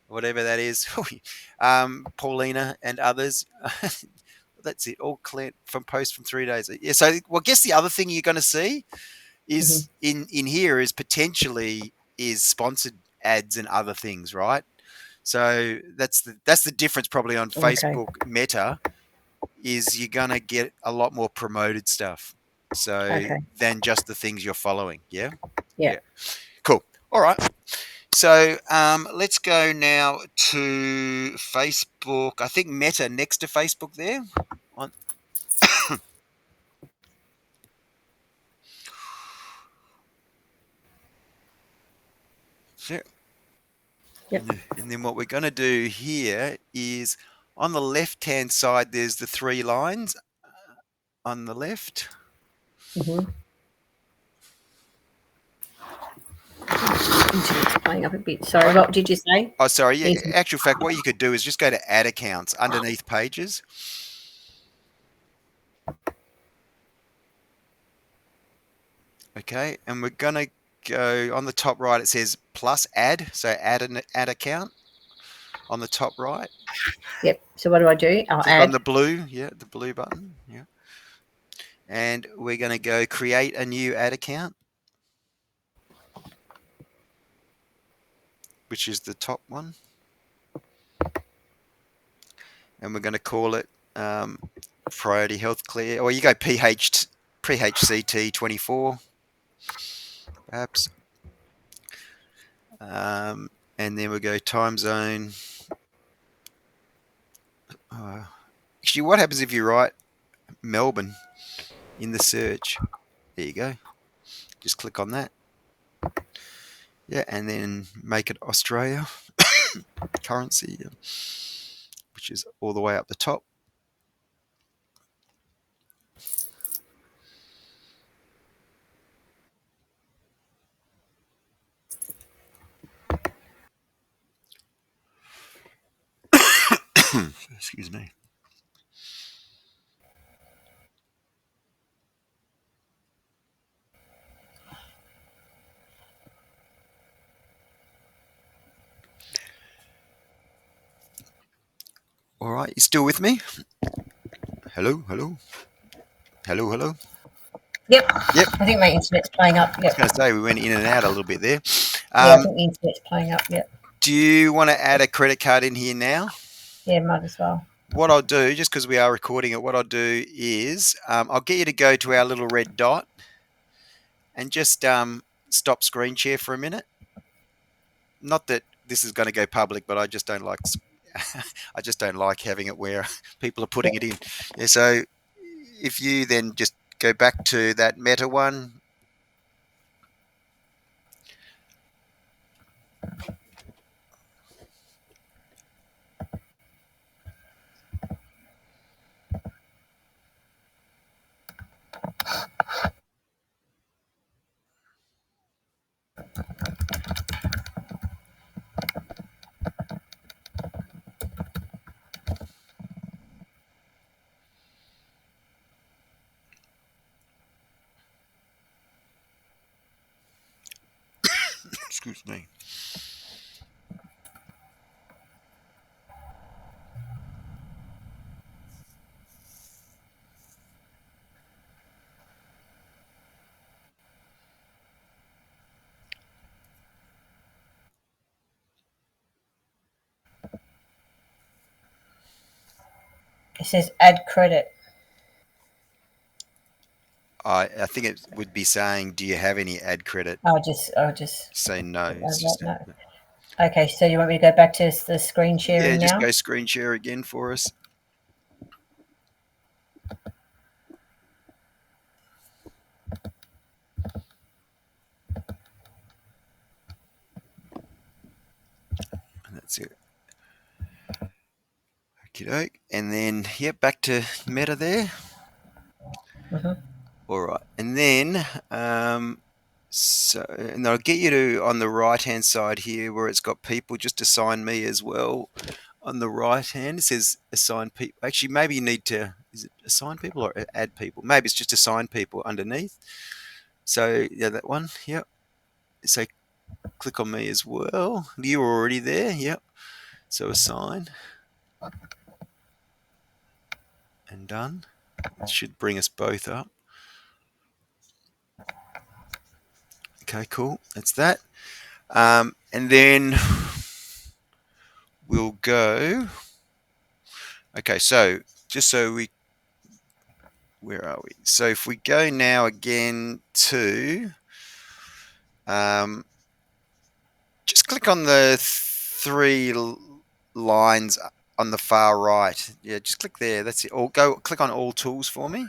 whatever that is, Paulina and others. That's it, all clear from posts from 3 days. Yeah, so well, I guess the other thing you're going to see Mm-hmm. is in here is potentially is sponsored ads and other things, right? So that's the difference probably on Okay. Facebook Meta is you're going to get a lot more promoted stuff. So Okay. than just the things you're following. Yeah. Yeah. Yeah. Cool. All right. So let's go now to Facebook. I think Meta next to Facebook there. On, so, Yep. and then what we're going to do here is on the left hand side, there's the three lines on the left. Mm-hmm. Internet's playing up a bit. Sorry, What? what did you say? Oh, sorry. Yeah, Easy. actual fact, what you could do is just go to add accounts underneath pages. Okay. And we're going to go on the top right, it says plus add. So add an add account on the top right. Yep. So what do I do? I'll Click on add. the blue, yeah, the blue button, yeah. And we're going to go create a new ad account, which is the top one. And we're going to call it Priority Health Clear. Or you go PHCT 24, perhaps. And then we go time zone. Actually, what happens if you write Melbourne in the search? There you go. Just click on that. Yeah, and then make it Australia currency, which is all the way up the top. Excuse me. All right, you still with me? Hello, hello, hello, hello. Yep. Yep. I think my internet's playing up. I was Yep. going to say we went in and out a little bit there. Yeah, I think the internet's playing up. Yep. Do you want to add a credit card in here now? Yeah, might as well. What I'll do, just because we are recording it, what I'll do is I'll get you to go to our little red dot and just stop screen share for a minute. Not that this is going to go public, but I just don't like I just don't like having it where people are putting Yep. it in. Yeah, so if you then just go back to that meta one. Excuse me. It says add credit. I think it would be saying, do you have any ad credit? I'll just Say no. It's that just no. Okay, so you want me to go back to the screen yeah. sharing Just now? go screen share again for us. And that's it. Okay, and then back to Meta there. Mm-hmm. All right, and then and I'll get you to on the right hand side here where it's got people. Just assign me as well. On the right hand, it says assign people. Actually, maybe you need to. Is it assign people or add people? Maybe it's just assign people underneath. So yeah, that one. Yep. So click on me as well. You're already there. Yep. So assign and done. It should bring us both up. Okay, cool. That's that. And then we'll go. Okay, so just so we, where are we? So if we go now again to, just click on the three lines on the far right. Yeah, just click there. That's it. Or go click on all tools for me.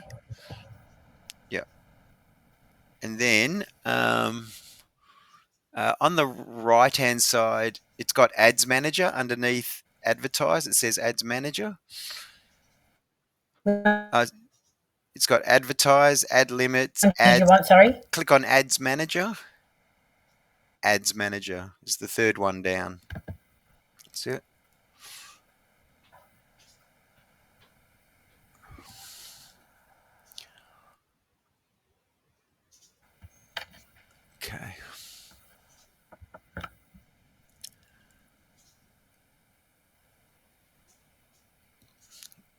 Yeah, and then on the right hand side, it's got Ads Manager underneath Advertise. It says Ads Manager. Uh, it's got Advertise, Ad Limits, Did you Ads. want? Sorry. Click on Ads Manager. Ads Manager is the third one down. That's it. Okay.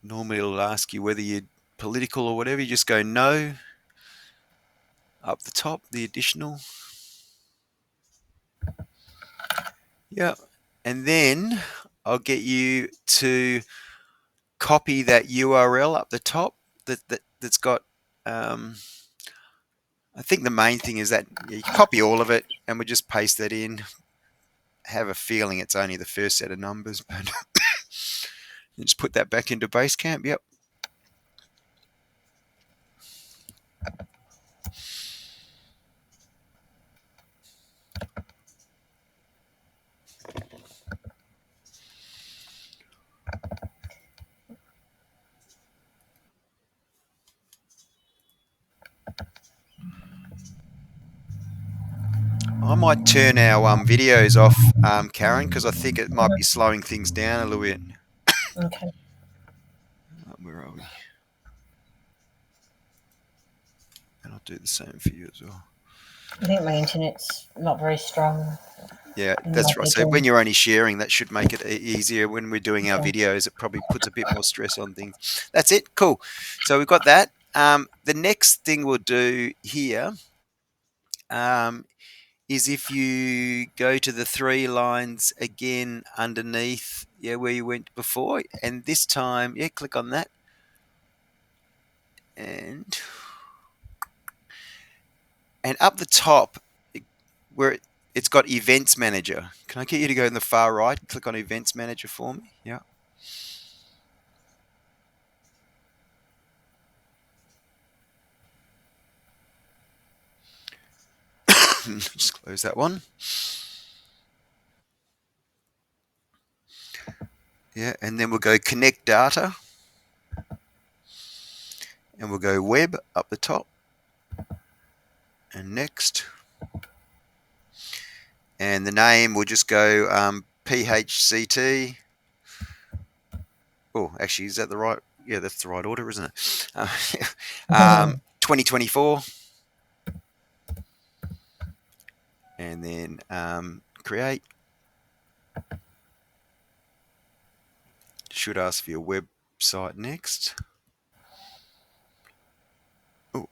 Normally it'll ask you whether you're political or whatever. You just go no up the top, the additional. Yeah. And then I'll get you to copy that URL up the top that's got I think the main thing is that you copy all of it and we just paste that in. Have a feeling it's only the first set of numbers, but just put that back into Basecamp. Yep. I might turn our videos off, Karen, because I think it might be Mm-hmm. slowing things down a little bit. Okay. Where are we? And I'll do the same for you as well. I think my internet's not very strong. Yeah, It that's might right. be So when doing. you're only sharing, that should make it easier. When we're doing our Okay. videos, it probably puts a bit more stress on things. That's it. Cool. So we've got that. The next thing we'll do here is if you go to the three lines again underneath, where you went before, and this time, click on that, and up the top, where it's got Events Manager. Can I get you to go in the far right and click on Events Manager for me? Yeah. Just close that one. Yeah, and then we'll go Connect Data, and we'll go Web up the top, and next. And the name will just go PHCT. Oh, actually, is that the right? Yeah, that's the right order, isn't it? 2024. and then create. Should ask for your website next. Oh,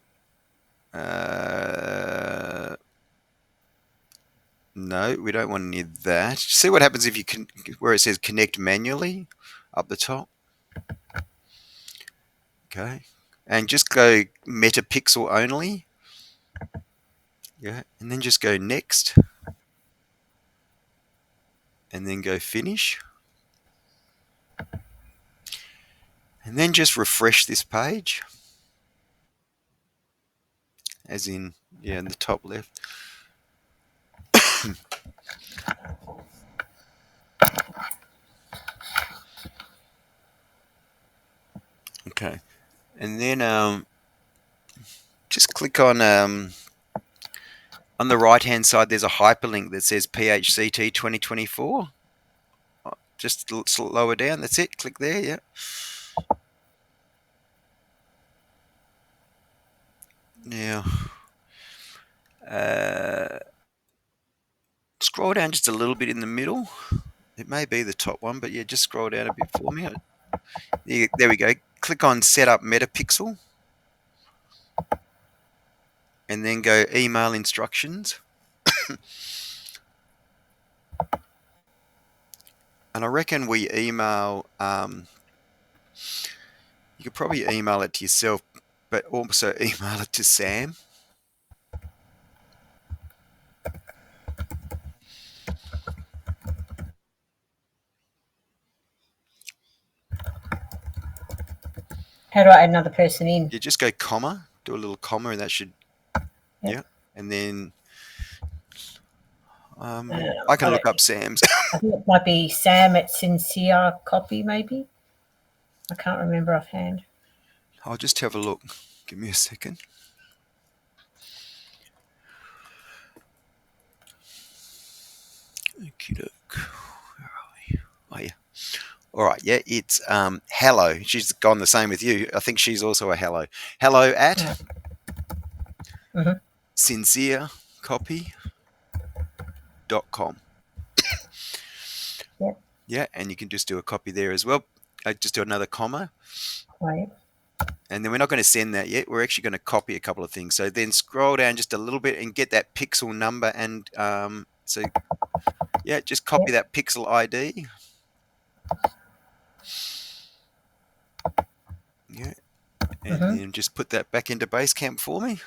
no, we don't want any of that. See what happens if you can, where it says connect manually up the top. Okay, and just go metapixel only. Yeah, and then just go next, and then go finish, and then just refresh this page, as in, yeah, in the top left. Okay, and then just click on the right hand side. There's a hyperlink that says PHCT 2024. Just lower down. That's it. Click there. Yeah. Now, scroll down just a little bit in the middle. It may be the top one, but yeah, just scroll down a bit for me. There we go. Click on Setup Metapixel, and then go Email Instructions. And I reckon we email. You could probably email it to yourself, but also email it to Sam. How do I add another person in? You just go comma, do a little comma, and that should, yeah. And then I can look up Sam's. I think it might be Sam at Sincere Copy, maybe. I can't remember offhand. I'll just have a look. Give me a second. Okie doke. Where are we? Oh yeah. All right. Yeah, it's hello. She's gone the same with you. I think she's also a hello. Hello at sincerecopy.com. Yep. Yeah, and you can just do a copy there as well. Just do another comma. Right. And then we're not going to send that yet. We're actually going to copy a couple of things. So then scroll down just a little bit and get that pixel number. And so, yeah, just copy that pixel ID. Yeah. And then just put that back into Basecamp for me.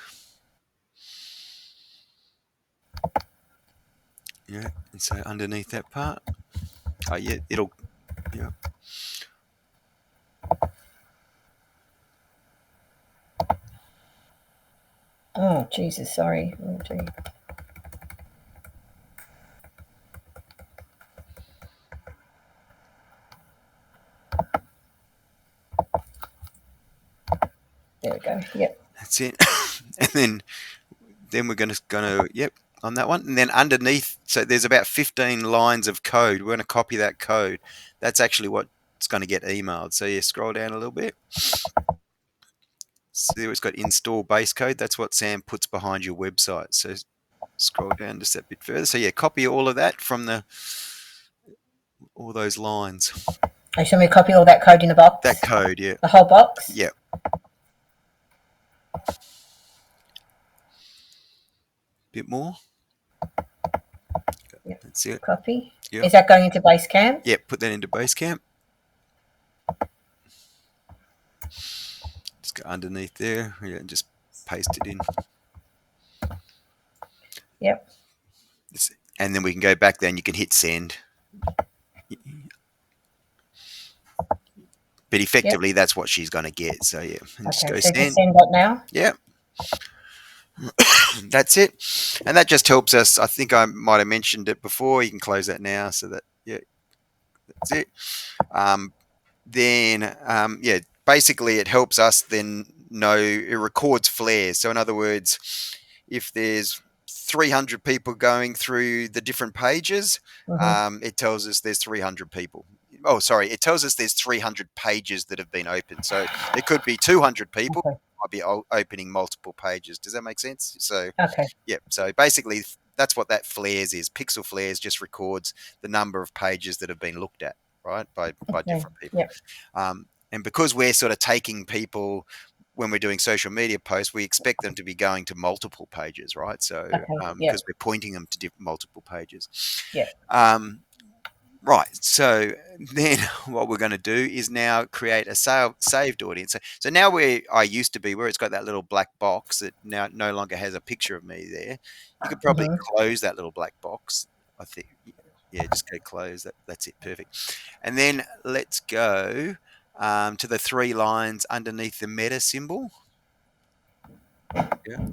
Yeah. And so underneath that part. Oh, yeah, it'll, yeah. Oh, Jesus, sorry. There we go. Yep. That's it. And then we're going to, yep, on that one. And then underneath, so there's about 15 lines of code. We're going to copy that code. That's actually what's going to get emailed. So yeah, scroll down a little bit. See, it's got install base code. That's what Sam puts behind your website. So scroll down just a bit further. So yeah, copy all of that from all those lines. Oh, so we copy all that code in the box? That code, yeah. The whole box? Yeah. Bit more. Yep. That's it. Copy. Yep. Is that going into Basecamp? Yeah, put that into Basecamp. Just go underneath there, yeah, and just paste it in. Yep. And then we can go back there and you can hit send. But effectively, that's what she's going to get. So yeah, and Okay, just go so send. just send that now? Yeah. That's it. And that just helps us. I think I might have mentioned it before. You can close that now. So that, yeah, that's it. Then, yeah, basically it helps us then know, it records flares. So in other words, if there's 300 people going through the different pages, it tells us there's 300 people. Oh, sorry, it tells us there's 300 pages that have been opened. So it could be 200 people might be opening multiple pages. Does that make sense? So Okay. yeah. So basically, that's what that flares is. Pixel flares just records the number of pages that have been looked at, right, by Okay. different people. Yep. And because we're sort of taking people when we're doing social media posts, we expect them to be going to multiple pages, right? So Okay. because Yep. we're pointing them to multiple pages. Yep. Um, Right. So then what we're going to do is now create a saved audience. So now where I used to be, where it's got that little black box that now no longer has a picture of me there, you could probably Hmm. close that little black box. I think, yeah, just go close. That's it. Perfect. And then let's go to the three lines underneath the meta symbol. Yeah.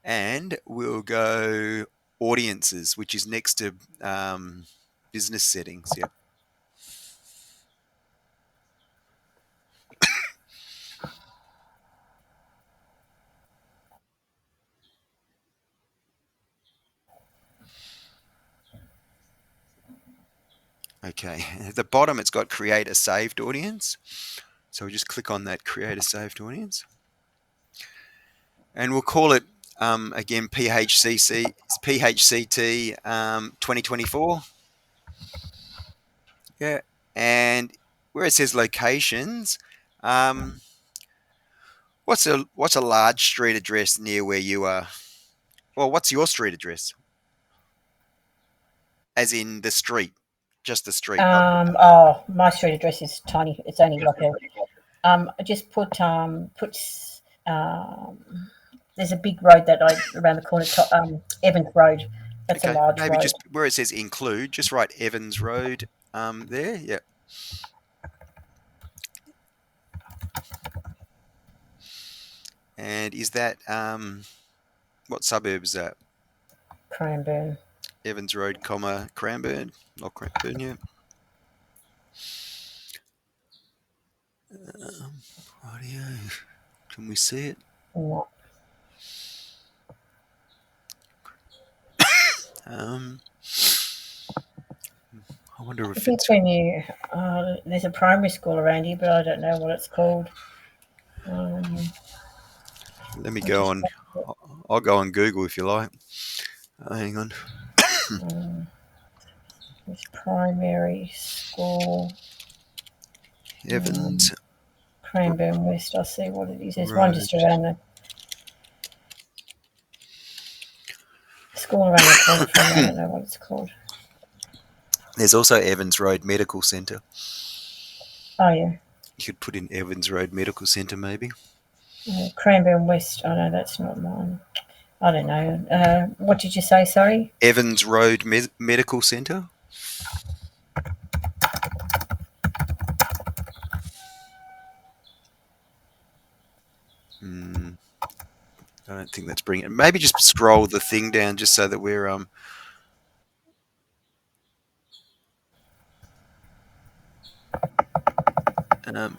And we'll go audiences, which is next to business settings. Yeah. Okay, at the bottom it's got create a saved audience. So we just click on that create a saved audience. And we'll call it again PHCT 2024. Yeah. And where it says locations, um, what's a large street address near where you are? Well, what's your street address? As in the street, just the street, not the. Oh, my street address is tiny. It's only like a. I just puts. There's a big road that I around the corner. Evans Road. That's a Okay, large maybe road. just where it says include, just write Evans Road there. Yeah. And is that what suburb is that? Cranbourne. Evans Road, comma Cranbourne, not Cranbourne. Yeah. Rightio. Can we see it? No. Um, I wonder I if think it's. when you there's a primary school around here, but I don't know what it's called. Let me I'll go just on. I'll go on Google if you like. Hang on. it's primary school. Evans Cranbourne West. I'll see what it is. There's one Road. just around the school around the corner from me. I don't know what it's called. There's also Evans Road Medical Centre. Oh yeah, You could put in Evans Road Medical Centre maybe. Cranbourne West. Oh no, that's not mine. I don't know. What did you say? Sorry. Evans Road Medical Centre. Hmm. I don't think that's bringing it. Maybe just scroll the thing down just so that we're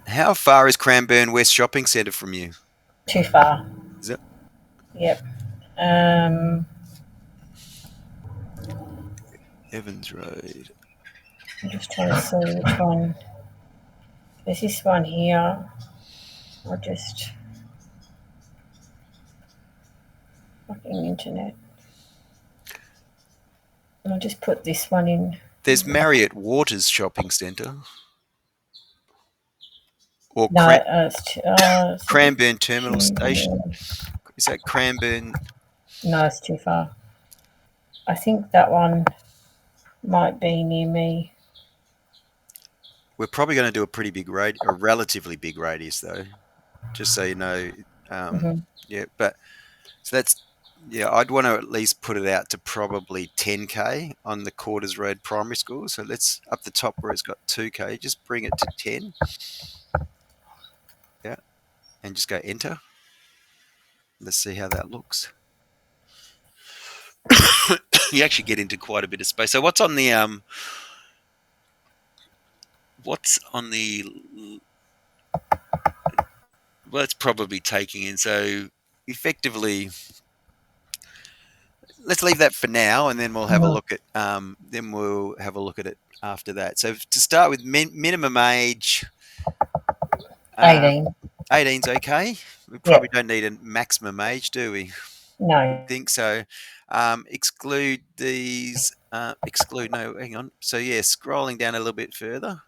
how far is Cranbourne West Shopping Centre from you? Too far. Is it Yep. Um, Evans Road? I'm just trying to see which one. There's this one here. I'll just fucking internet. I'll just put this one in. There's Marriott Waters Shopping Centre or No, it's a bit Cranbourne Terminal too. Station. Is that Cranbourne? No, it's too far. I think that one might be near me. We're probably going to do a pretty big a relatively big radius though, just so you know. Um, Hmm. yeah, but so that's yeah. I'd want to at least put it out to probably 10K on the Quarters Road Primary School. So let's up the top where it's got 2K, just bring it to 10. Yeah, and just go enter. Let's see how that looks. You actually get into quite a bit of space. So what's on the well, it's probably taking in. So effectively, let's leave that for now, and then we'll have a Hmm. look at it after that. So to start with, minimum age, um, 18. 18's okay. We probably Yep. don't need a maximum age, do we? No. Think so. Exclude these. Exclude. No, hang on. So yeah, scrolling down a little bit further.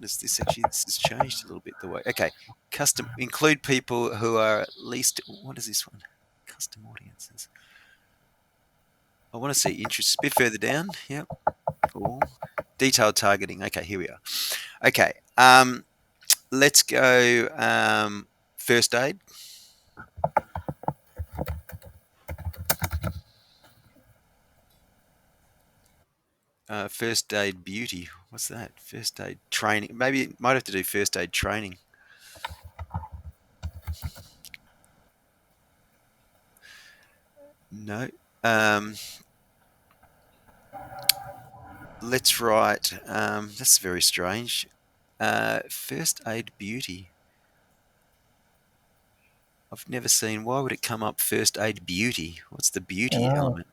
This has changed a little bit the way. Okay, custom include people who are at least. What is this one? Custom audiences. I want to see interest a bit further down. Yep. Or detailed targeting. Okay, here we are. Okay. Let's go. First aid. First aid beauty. What's that? First aid training. Maybe it might have to do first aid training. No. Um, let's write. That's very strange. First aid beauty. I've never seen. Why would it come up first aid beauty? What's the beauty Oh, element?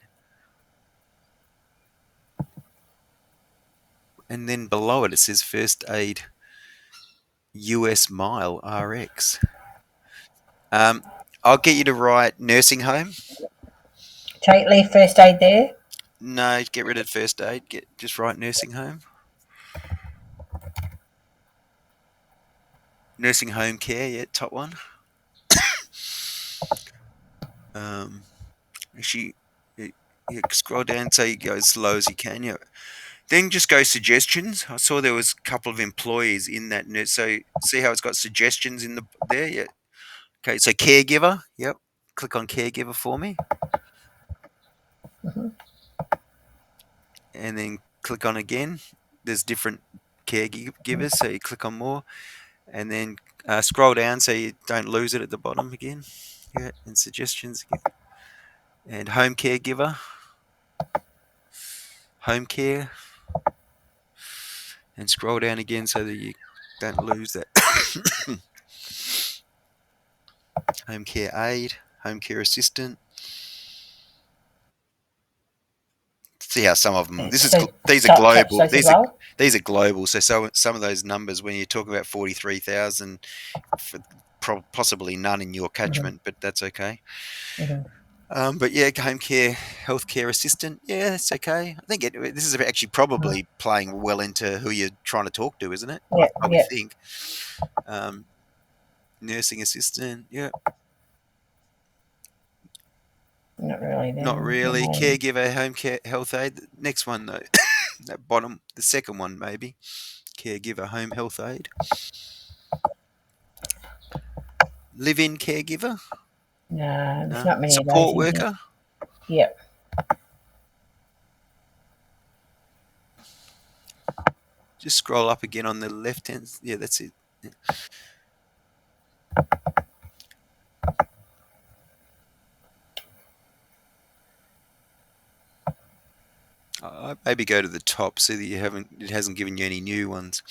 And then below it, it says first aid US mile RX. I'll get you to write nursing home. leave first aid there. No, get rid of first aid. Just write nursing home. Nursing home care, yeah, top one. Um, actually, you scroll down so you go as low as you can. Yeah. Then just go suggestions. I saw there was a couple of employees in that nurse. So see how it's got suggestions in there. Yeah. Okay. So caregiver. Yep. Click on caregiver for me, Hmm. and then click on again. There's different caregivers, so you click on more, and then scroll down so you don't lose it at the bottom again. Yeah, and suggestions again, and home caregiver, home care, and scroll down again so that you don't lose that. Home care aide, home care assistant. See how some of them. So These are touch global. those as well. These are global. So some of those numbers when you're talking about 43,000, for possibly none in your Hmm. catchment, but that's okay. Hmm. But yeah, home care, healthcare assistant. Yeah, that's okay. I think this is actually probably playing well into who you're trying to talk to, isn't it? Yeah, I would yeah. think. Um, nursing assistant. Yeah, Not really. not Then the really. name. Caregiver, home care, health aid. Next one though, that bottom, the second one maybe. Caregiver, home health aid. Live-in caregiver. No, there's No. not many of those Support in here. worker. Yep. Just scroll up again on the left hand. Yeah, that's it. Yeah. Maybe go to the top. See that you haven't. It hasn't given you any new ones.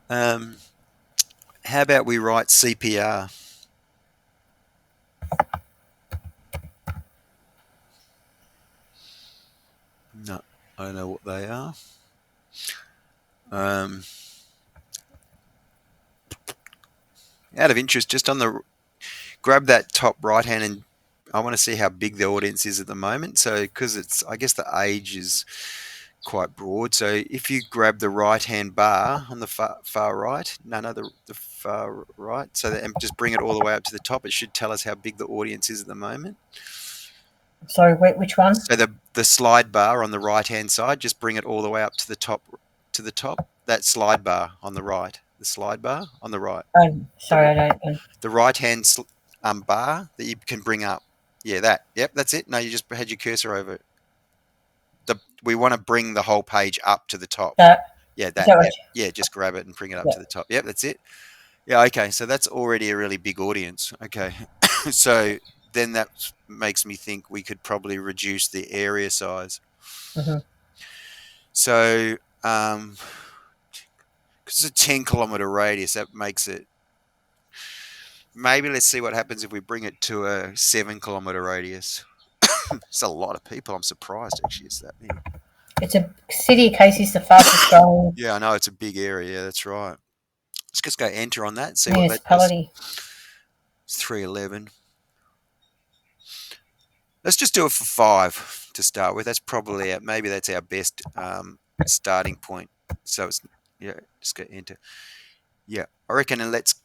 Um, how about we write CPR? No, I don't know what they are. Um, out of interest, just on the grab that top right hand, and I want to see how big the audience is at the moment. So because it's, I guess the age is quite broad. So if you grab the right hand bar on the far right, no, the far right, so that, and just bring it all the way up to the top, it should tell us how big the audience is at the moment. Sorry, which one? So the slide bar on the right hand side, just bring it all the way up to the top. To the top, that slide bar on the right, the slide bar on the right, the Sorry, I don't. the right hand bar that you can bring up. Yeah, that. Yep, that's it. No, you just had your cursor over it. We want to bring the whole page up to the top. Yeah, Is that. that what? Yep. Yeah, just grab it and bring it up Yeah. to the top. Yep, that's it. Yeah, okay. So that's already a really big audience. Okay. So then that makes me think we could probably reduce the area size. Hmm. So, because it's a 10-kilometer radius, that makes it. Maybe let's see what happens if we bring it to a 7-kilometer radius. It's a lot of people. I'm surprised actually it's that many. It's a City of Casey's the fastest growing Yeah, I know it's a big area. Yeah, that's right. Let's just go enter on that and see what that does. municipality. It's 311. Let's just do it for 5 to start with. That's probably maybe that's our best starting point. So it's yeah, just go enter. Yeah, I reckon, and let's.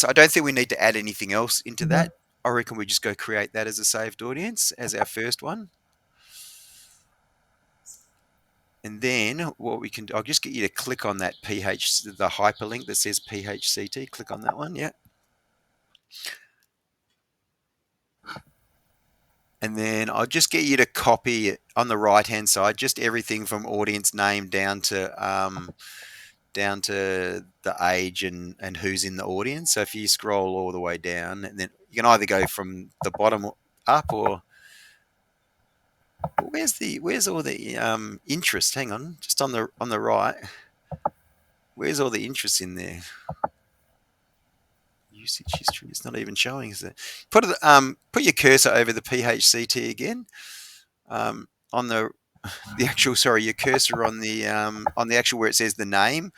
I don't think we need to add anything else into Mm-hmm. that. I reckon we just go create that as a saved audience as our first one, and then what we can do, I'll just get you to click on that PH, the hyperlink that says PHCT. Click on that one, yeah, and then I'll just get you to copy on the right hand side just everything from audience name down to the age and who's in the audience. So if you scroll all the way down, and then you can either go from the bottom up or where's all the interest? Hang on, just on the right. Where's all the interest in there? Usage history. It's not even showing. Is it? Put your cursor over the PHCT again. On the actual, sorry, your cursor on the actual where it says the name,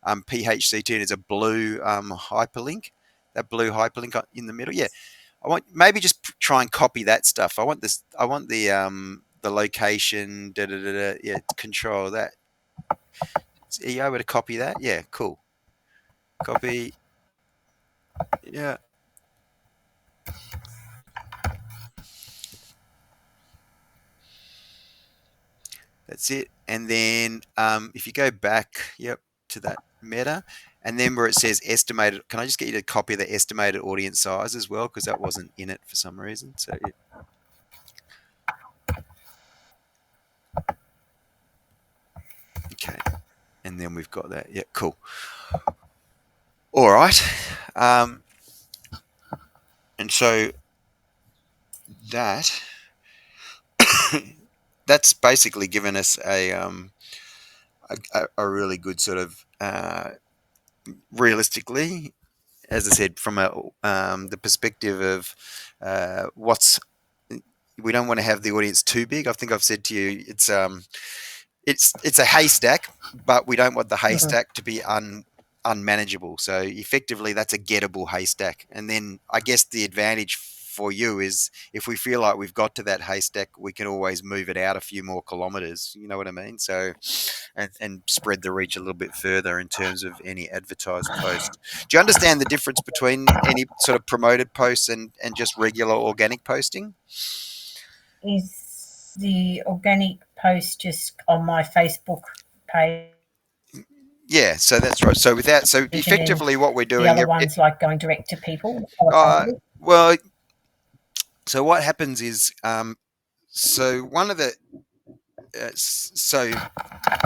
PHCT, and there's a blue hyperlink. That blue hyperlink in the middle. Yeah, I want maybe just try and copy that stuff. I want this. I want the location. Da, da, da, da, yeah, control that. Are you able to copy that? Yeah, cool. Copy. Yeah, that's it. And then if you go back, yep, to that meta, and then where it says estimated, can I just get you to copy the estimated audience size as well? Because that wasn't in it for some reason. So, yeah. Okay. And then we've got that. Yeah, cool. All right. And so that that's basically given us a really good sort of realistically, as I said, from the perspective of what's we don't want to have the audience too big. I think I've said to you, it's a haystack, but we don't want the Mm-hmm. haystack to be unmanageable. So effectively, that's a gettable haystack. And then I guess the advantage for you is if we feel like we've got to that haystack, we can always move it out a few more kilometers. You know what I mean? So and spread the reach a little bit further in terms of any advertised post. Do you understand the difference between any sort of promoted posts and just regular organic posting? Is the organic post just on my Facebook page, Yeah, so that's right. So without, so and then effectively, what we're the doing, other ones like going direct to people? How I uh, target it? well, so what happens is, so one of the, so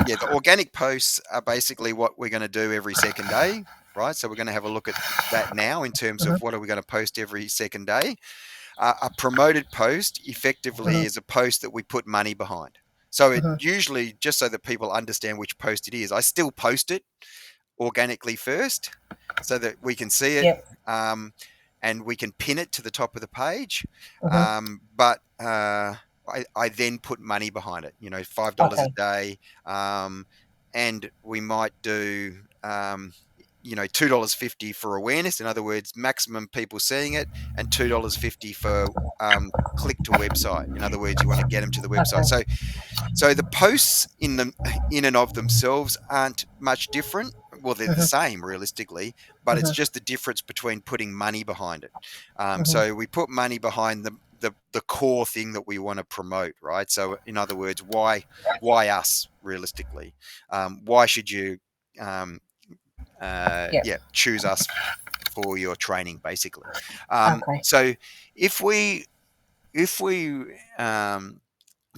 yeah, the organic posts are basically what we're going to do every second day, right? So we're going to have a look at that now in terms of Mm-hmm. what are we going to post every second day. A promoted post effectively Mm-hmm. is a post that we put money behind. So it Mm-hmm. usually, just so that people understand which post it is, I still post it organically first so that we can see it, Yep. um, and we can pin it to the top of the page. Mm-hmm. But I then put money behind it, $5 a Okay. day. And we might do, $2.50 for awareness. In other words, maximum people seeing it, and $2.50 for click to website. In other words, you want to get them to the website. Okay. So the posts in and of themselves aren't much different. Well, they're the Mm-hmm. same realistically, but it's Mm-hmm. just the difference between putting money behind it. Mm-hmm. So we put money behind the core thing that we want to promote, right? So in other words, why us realistically? Why should you um, Yep. yeah, choose us for your training basically? Okay. So if we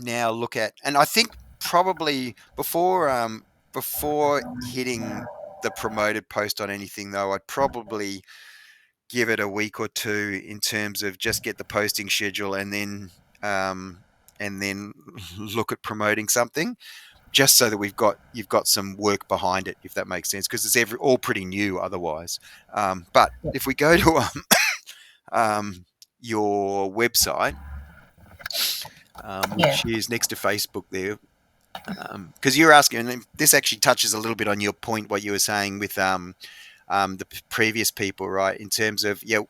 now look at, and I think probably before hitting the promoted post on anything though, I'd probably give it a week or two in terms of just get the posting schedule um, and then look at promoting something, just so that you've got some work behind it, if that makes sense, because it's all pretty new otherwise. But Yep. if we go to your website, Yeah. which is next to Facebook there. Because you're asking, and this actually touches a little bit on your point, what you were saying with the previous people, right? In terms of in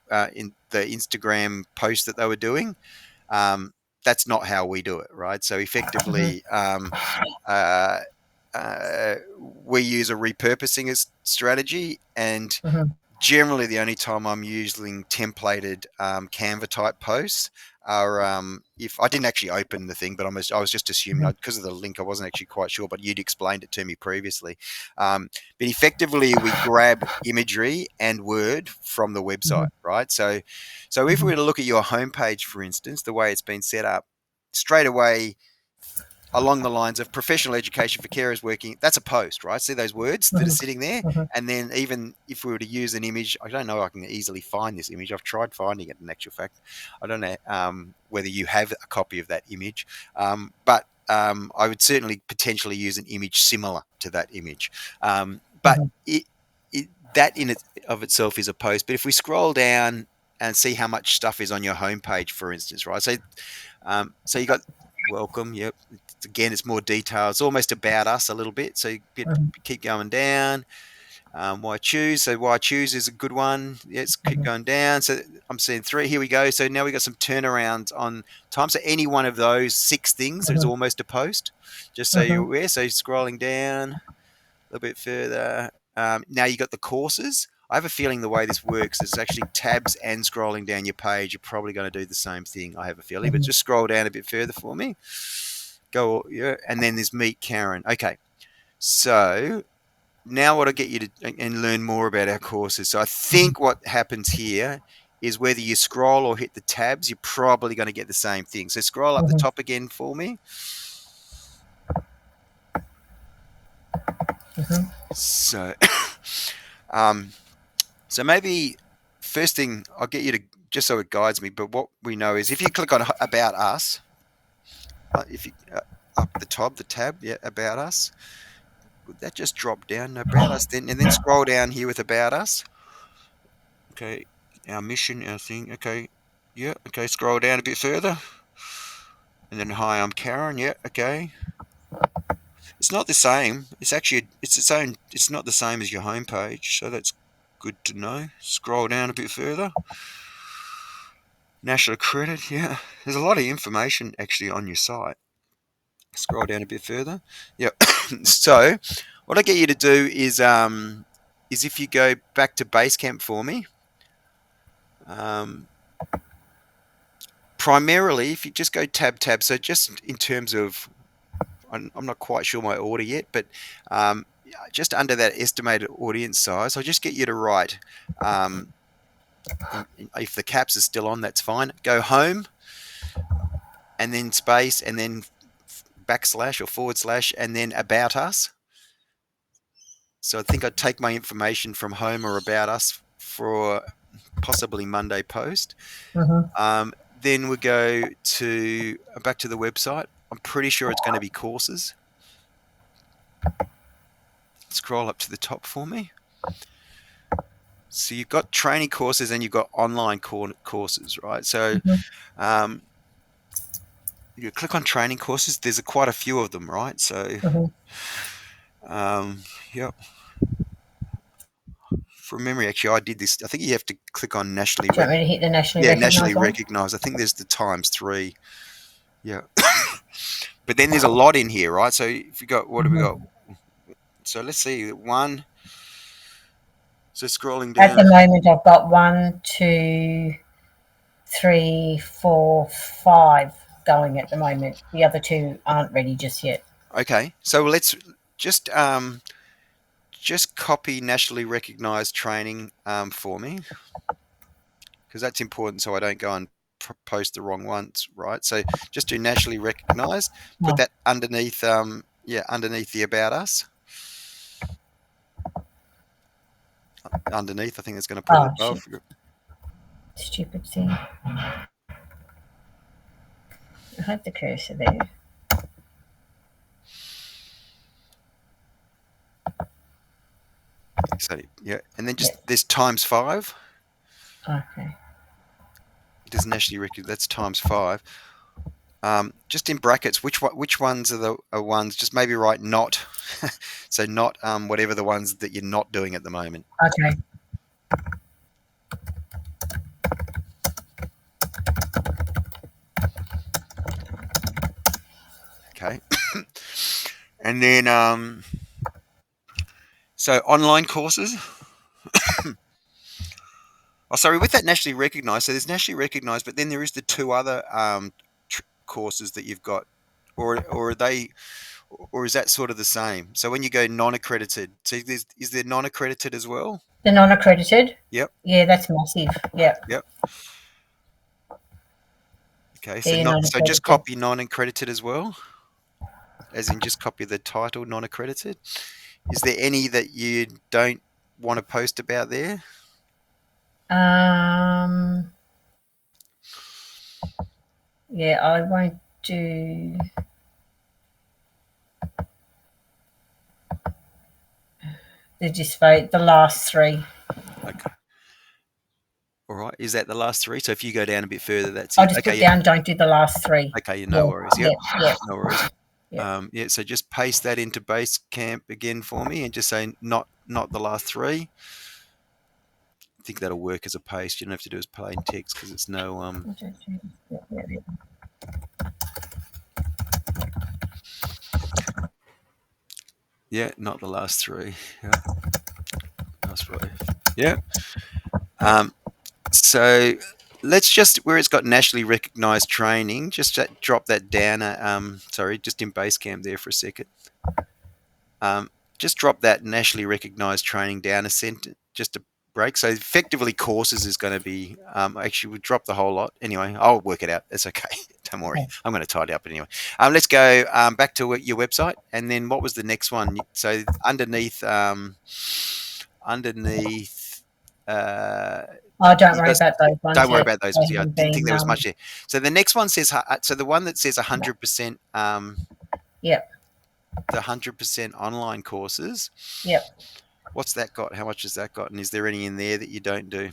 the Instagram post that they were doing, um, that's not how we do it, right? So Mhm. effectively, uh, we use a repurposing strategy, and Mhm. generally the only time I'm using templated Canva type posts are if I didn't actually open the thing, but I was just assuming Mhm. because of the link, I wasn't actually quite sure, but you'd explained it to me previously. But effectively, we grab imagery and word from the website, Mhm. right? So if we Mhm. were to look at your homepage, for instance, the way it's been set up, straight away along the lines of professional education for carers working. That's a post, right? See those words that are Mhm. sitting there? Mhm. And then even if we were to use an image, I don't know I can easily find this image. I've tried finding it in actual fact. I don't know whether you have a copy of that image, but I would certainly potentially use an image similar to that image. But Mhm. that in it of itself is a post. But if we scroll down and see how much stuff is on your homepage, for instance, right? So you got welcome. Yep. Again, it's more detail. It's almost about us a little bit. So Mhm. keep going down. Why choose? So why choose is a good one. Let's keep Mhm. going down. So I'm seeing three. Here we go. So now we got some turnarounds on time. So any one of those six things is Mhm. almost a post. Just so you're Mhm. aware. So scrolling down a little bit further. Now you got the courses. I have a feeling the way this works is actually tabs and scrolling down your page. You're probably going to do the same thing. I have a feeling, but Mhm. just scroll down a bit further for me. Go, yeah, and then there's meet Karen. Okay, so now what I get you to and learn more about our courses. So I Mhm. think what happens here is whether you scroll or hit the tabs, you're probably going to get the same thing. So scroll up the Mhm. top again for me. Mhm. So, um, so maybe first thing I'll get you to just so it guides me. But what we know is if you click on About Us, if you up the top, the tab, yeah, About Us. Would that just drop down? About Us, then and then scroll down here with About Us. Okay, our mission, our thing. Okay, yeah. Okay, scroll down a bit further, and then hi, I'm Karen. Yeah. Okay. It's not the same. It's actually it's its own. It's not the same as your homepage, so that's good to know. Scroll down a bit further. National credit. Yeah. There's a lot of information actually on your site. Scroll down a bit further. Yeah. So, what I get you to do is if you go back to Basecamp for me, um, primarily if you just go tab. So just in terms of, I'm not quite sure my order yet, but just under that estimated audience size, I'll just get you to write. Um, if the caps are still on, that's fine. Go home and then space and then backslash or forward slash and then about us. So I think I'd take my information from home or about us for possibly Monday post. Mhm. Then we go to back to the website. I'm pretty sure it's going to be courses. Scroll up to the top for me. So you've got training courses and you've got online courses, right? So Mhm. um, you click on training courses. There's quite a few of them, right? So Mhm. um, yeah, from memory, actually, I did this. I think you have to click on nationally Do you want me to hit the nationally yeah, nationally recognised one? recognized. I think there's the times three. Yeah, but then there's a lot in here, right? So if you got what have we got? Mhm. So let's see one. So scrolling At down. the moment, I've got one, two, three, four, five going at the moment. The other two aren't ready just yet. Okay, so let's just just copy nationally recognized training for me because that's important so I don't go and post the wrong ones, right? So just do nationally recognized, put Oh, that underneath, yeah, underneath the about us. Underneath, I think it's going to put it oh above. shit. Stupid thing. I had the cursor there. So yeah, and then Yeah. just there's times five. Okay. It doesn't nationally recognized. That's times five. Just in brackets, which ones are the ones? Just maybe write not, so not whatever the ones that you're not doing at the moment. Okay. Okay, and then so online courses. Oh, sorry, with that nationally recognised. So there's nationally recognised, but then there is the two other courses that you've got, or are they, or is that sort of the same? So when you go non-accredited, so is there non-accredited as well? The non-accredited. Yep, Yeah, that's massive. Yeah, yep. Okay, so they're not so just non-accredited. copy non-accredited as well, as in just copy the title non-accredited. Is there any that you don't want to post about there? Um, yeah, I won't do the just vote the last three. Okay. All right. Is that the last three? So if you go down a bit further, that's I'll it. just Okay. put Yeah. down. Don't do the last three. Okay. No Yeah, worries. Yep. yeah, yeah, No worries. yeah. Yeah. So just paste that into Basecamp again for me, and just say not the last three. I think that'll work as a paste. You don't have to do as plain text because it's no Yeah, yeah. yeah, not the last three. Yeah. Last row. Yeah. Um. So let's just where it's got nationally recognised training, just drop that down. Sorry, just in Basecamp there for a second. Um, just drop that nationally recognised training down a sentence, just a break. So effectively, courses is going to be actually we'll drop the whole lot. Anyway, I'll work it out. It's okay. Don't worry. Okay. I'm going to tidy up anyway. Let's go back to your website, and then what was the next one? So underneath. Uh, Oh, don't you worry guys about those ones don't worry yet. about those. They Yeah, I haven't didn't think been. there was much there. So the next one says so the one that says No. 100%. Yep, The 100% online courses. yep. What's that got? How much has that got? And is there any in there that you don't do?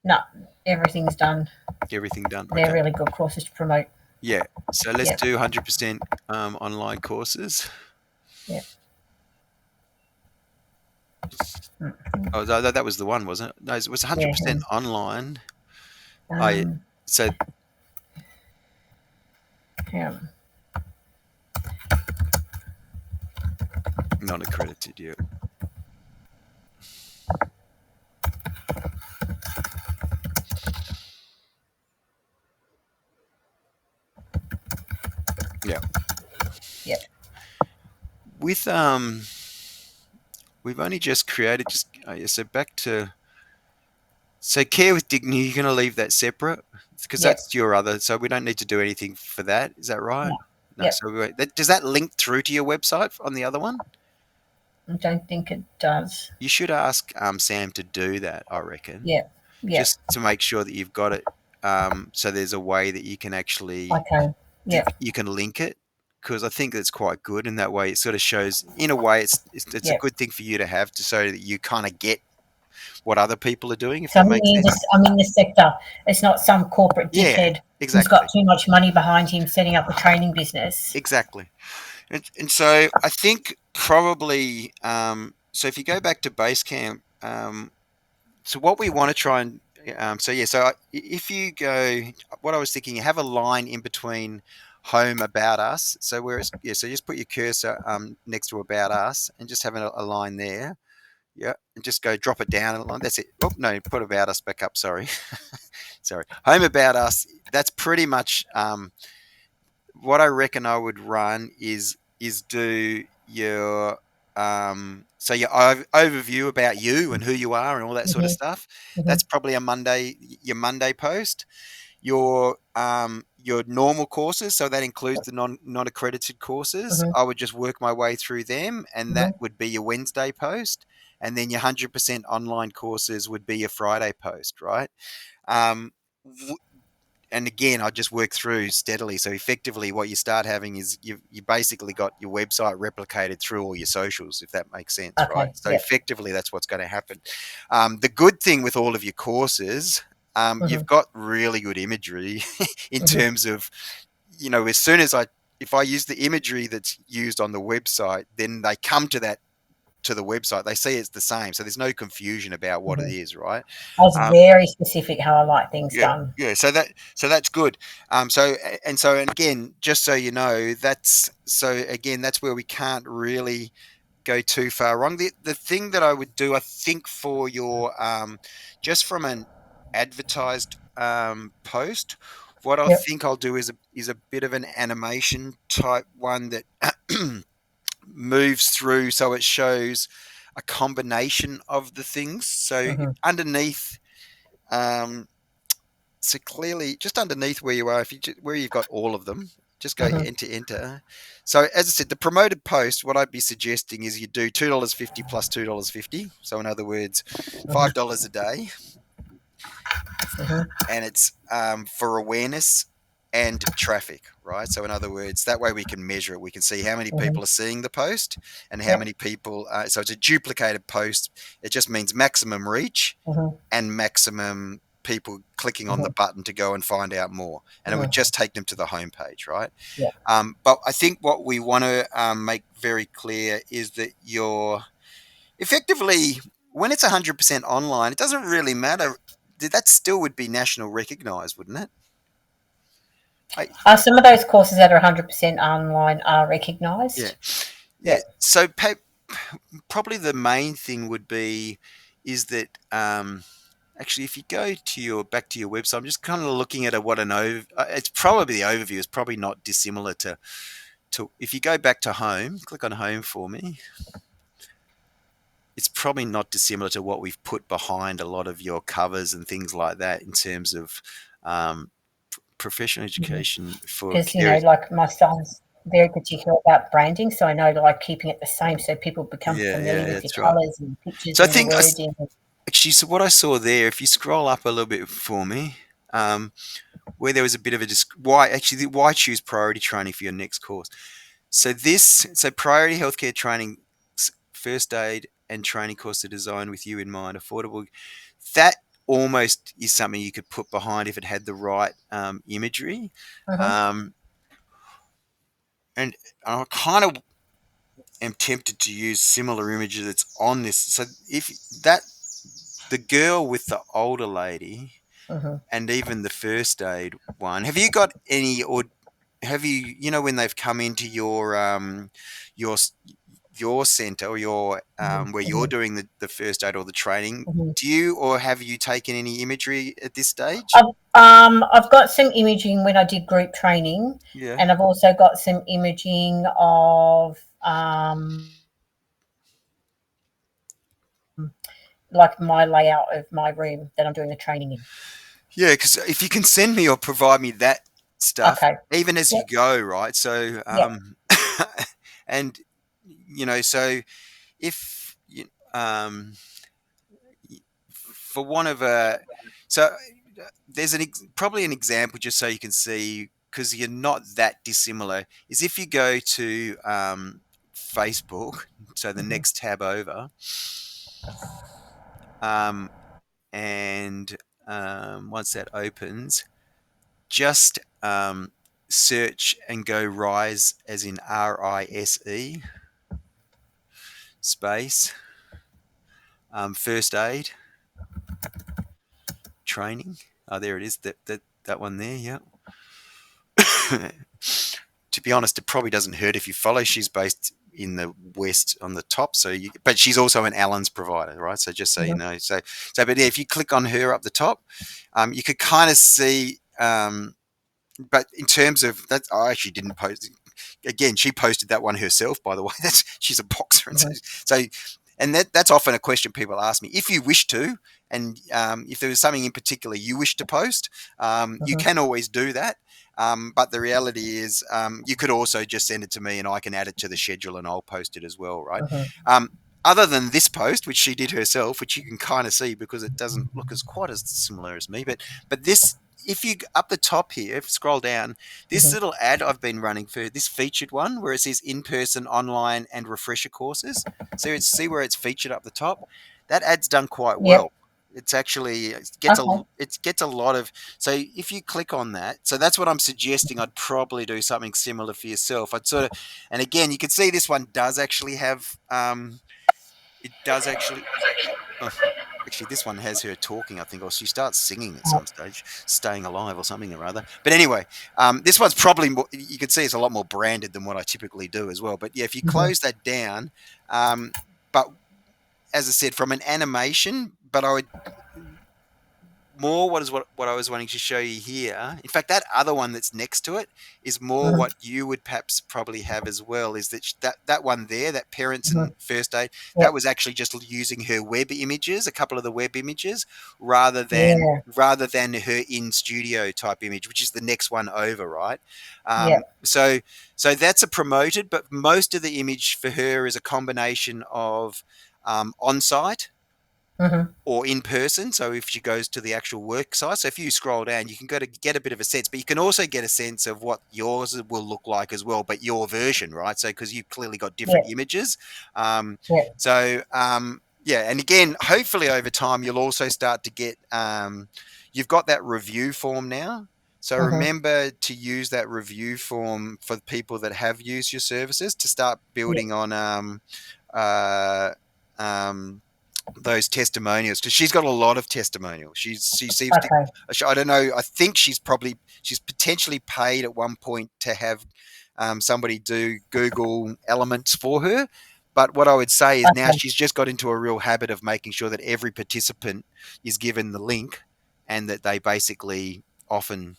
No, everything's done. Everything done. They're Okay. really good courses to promote. Yeah. So let's Yep, do 100% online courses. yep. Oh, that was the one, wasn't it? No, it was Yeah. 100% online. I Um, so yeah. not accredited. Yeah. Yeah. Yep. With we've only just created just yeah, so back to so care with dignity. You're going to leave that separate because Yep. that's your other. So we don't need to do anything for that. Is that right? No. No. Yep. So does that link through to your website on the other one? I don't think it does. You should ask Sam to do that. I reckon Yep. Yep. just to make sure that you've got it. So there's a way that you can actually Okay. Yep. you can link it because I think that's quite good. In that way, it sort of shows. In a way, it's a Yep. good thing for you to have to so that you kind of get what other people are doing. If So that makes sense. I'm in the sector. It's not some corporate Yeah. dickhead who's got Exactly. too much money behind him setting up a training business. Exactly. And so I think probably so if you go back to Basecamp, so what we want to try and so yeah, so if you go, what I was thinking, you have a line in between home about us. So where it's yeah, so just put your cursor next to about us and just have a line there. Yeah, and just go drop it down a line. That's it. Oh no, put about us back up. Sorry, sorry. Home about us. That's pretty much what I reckon I would run is do your so your overview about you and who you are and all that sort of Hmm. stuff. Hmm. That's probably a Monday your Monday post. Your normal courses, so that includes the non accredited courses. Hmm. I would just work my way through them, and that Hmm. would be your Wednesday post. And then your 100% online courses would be your Friday post, right? Um, and again, I just work through steadily. So effectively, what you start having is you basically got your website replicated through all your socials, if that makes sense, right? Okay. So Yep. effectively, that's what's going to happen. The good thing with all of your courses, Mhm. you've got really good imagery in Mhm. terms of, as soon as if I use the imagery that's used on the website, then they come to the website, they see it's the same. So there's no confusion about what it Mhm. is, right? I was Um, very specific how I like things yeah, done. yeah. So that's good. And again, just so you know, that's where we can't really go too far wrong. The thing that I would do, I think, for your just from an advertised post, what I Yep. think I'll do is a bit of an animation type one that moves through, so it shows a combination of the things. So Mhm. underneath, um, so clearly, just underneath where you are, where you've got all of them, just go Mhm. enter. So as I said, the promoted post, what I'd be suggesting is you do $2.50 plus $2.50. So in other words, Mhm. $5 a day, Mhm. and it's for awareness and traffic, right? So in other words, that way we can measure it. We can see how many Mhm. people are seeing the post and how Yep. many people. So it's a duplicated post. It just means maximum reach Mhm. and maximum people clicking on the Mhm. button to go and find out more. And it would Mhm. just take them to the homepage, right? Yep. But I think what we want to make very clear is that you're effectively, when it's 100% online, it doesn't really matter. That still would be national recognized, wouldn't it? I, Some of those courses that are 100% online are yeah. recognised. Yeah. Yep. So probably the main thing would be is that actually, if you go to your back to your website, I'm just kind of looking at what an over. It's probably the overview is probably not dissimilar to if you go back to home, click on home for me. It's probably not dissimilar to what we've put behind a lot of your covers and things like that in terms of um, professional education for Because care. like my son's very particular about branding, so I know like keeping it the same so people become Yeah, familiar yeah, with your that's right. colours and pictures So I and your think wording. actually, so what I saw there, if you scroll up a little bit for me, where there was a bit of a why actually why choose priority training for your next course. So priority healthcare training, first aid and training course are designed with you in mind, affordable. That almost is something you could put behind if it had the right imagery. Mm-hmm. Um, and I kind of am tempted to use similar images that's on this. So if that the girl with the older lady Mm-hmm. and even the first aid one, have you got any or have you when they've come into your your center or your where you're Mm-hmm. doing the first aid or the training, Mm-hmm. do you or have you taken any imagery at this stage? I've got some imaging when I did group training, Yeah. and I've also got some imaging of like my layout of my room that I'm doing the training in. Yeah, because if you can send me or provide me that stuff, Okay. even as you Yep. go, right? So, Yep. and so if for one of a, so there's probably an example just so you can see because you're not that dissimilar. Is if you go to Facebook, so the Mm-hmm. next tab over, um, and once that opens, just search and go Rise as in RISE space first aid training. Oh, there it is. That one there. Yeah. To be honest, it probably doesn't hurt if you follow. She's based in the west on the top, but she's also an Allen's provider, right? So just so you Mm-hmm. know, but yeah, if you click on her up the top, you could kind of see. But in terms of that, I actually didn't post. Again, she posted that one herself, by the way. She's a boxer, and Mm-hmm. so and that's often a question people ask me. If you wish to, and if there was something in particular you wish to post, you Mm-hmm. can always do that. But the reality is, you could also just send it to me, and I can add it to the schedule, and I'll post it as well, right? Mm-hmm. Um, other than this post, which she did herself, which you can kind of see because it doesn't look as quite as similar as me, but this, if you up the top here, if you scroll down, this Mm-hmm. little ad I've been running for this featured one where it says in-person, online, and refresher courses. See where it's featured up the top. That ad's done quite Yep. well. It's actually Okay. it gets a lot of. So if you click on that, so that's what I'm suggesting. I'd probably do something similar for yourself. I'd sort of, and again, you can see this one does actually have. It does actually. Oh, actually, this one has her talking, I think, or she starts singing at some stage, "Staying Alive" or something or other. But anyway, this one's probably more. You can see it's a lot more branded than what I typically do as well. But yeah, if you Mm-hmm. close that down, but as I said, from an animation, but I would more what I was wanting to show you here. In fact, that other one that's next to it is more Mm-hmm. what you would perhaps probably have as well. Is that that one there, that parents Mm-hmm. and first aid, that Yep. was actually just using her web images, a couple of the web images, rather than Yeah. her in studio type image, which is the next one over, right? Yep. So that's a promoted, but most of the image for her is a combination of on site Mm-hmm. or in person. So if she goes to the actual work site, so if you scroll down, you can go to get a bit of a sense, but you can also get a sense of what yours will look like as well, but your version, right? So because you've clearly got different Yep. images. Um, Yep. yeah, and again, hopefully over time you'll also start to get. You've got that review form now. So Mm-hmm. remember to use that review form for people that have used your services to start Yep. building on uh, um, those testimonials because she's got a lot of testimonials. She seems to. Okay. I don't know. I think she's potentially paid at one point to have somebody do Google Elements for her. But what I would say is now Okay. she's just got into a real habit of making sure that every participant is given the link and that they basically often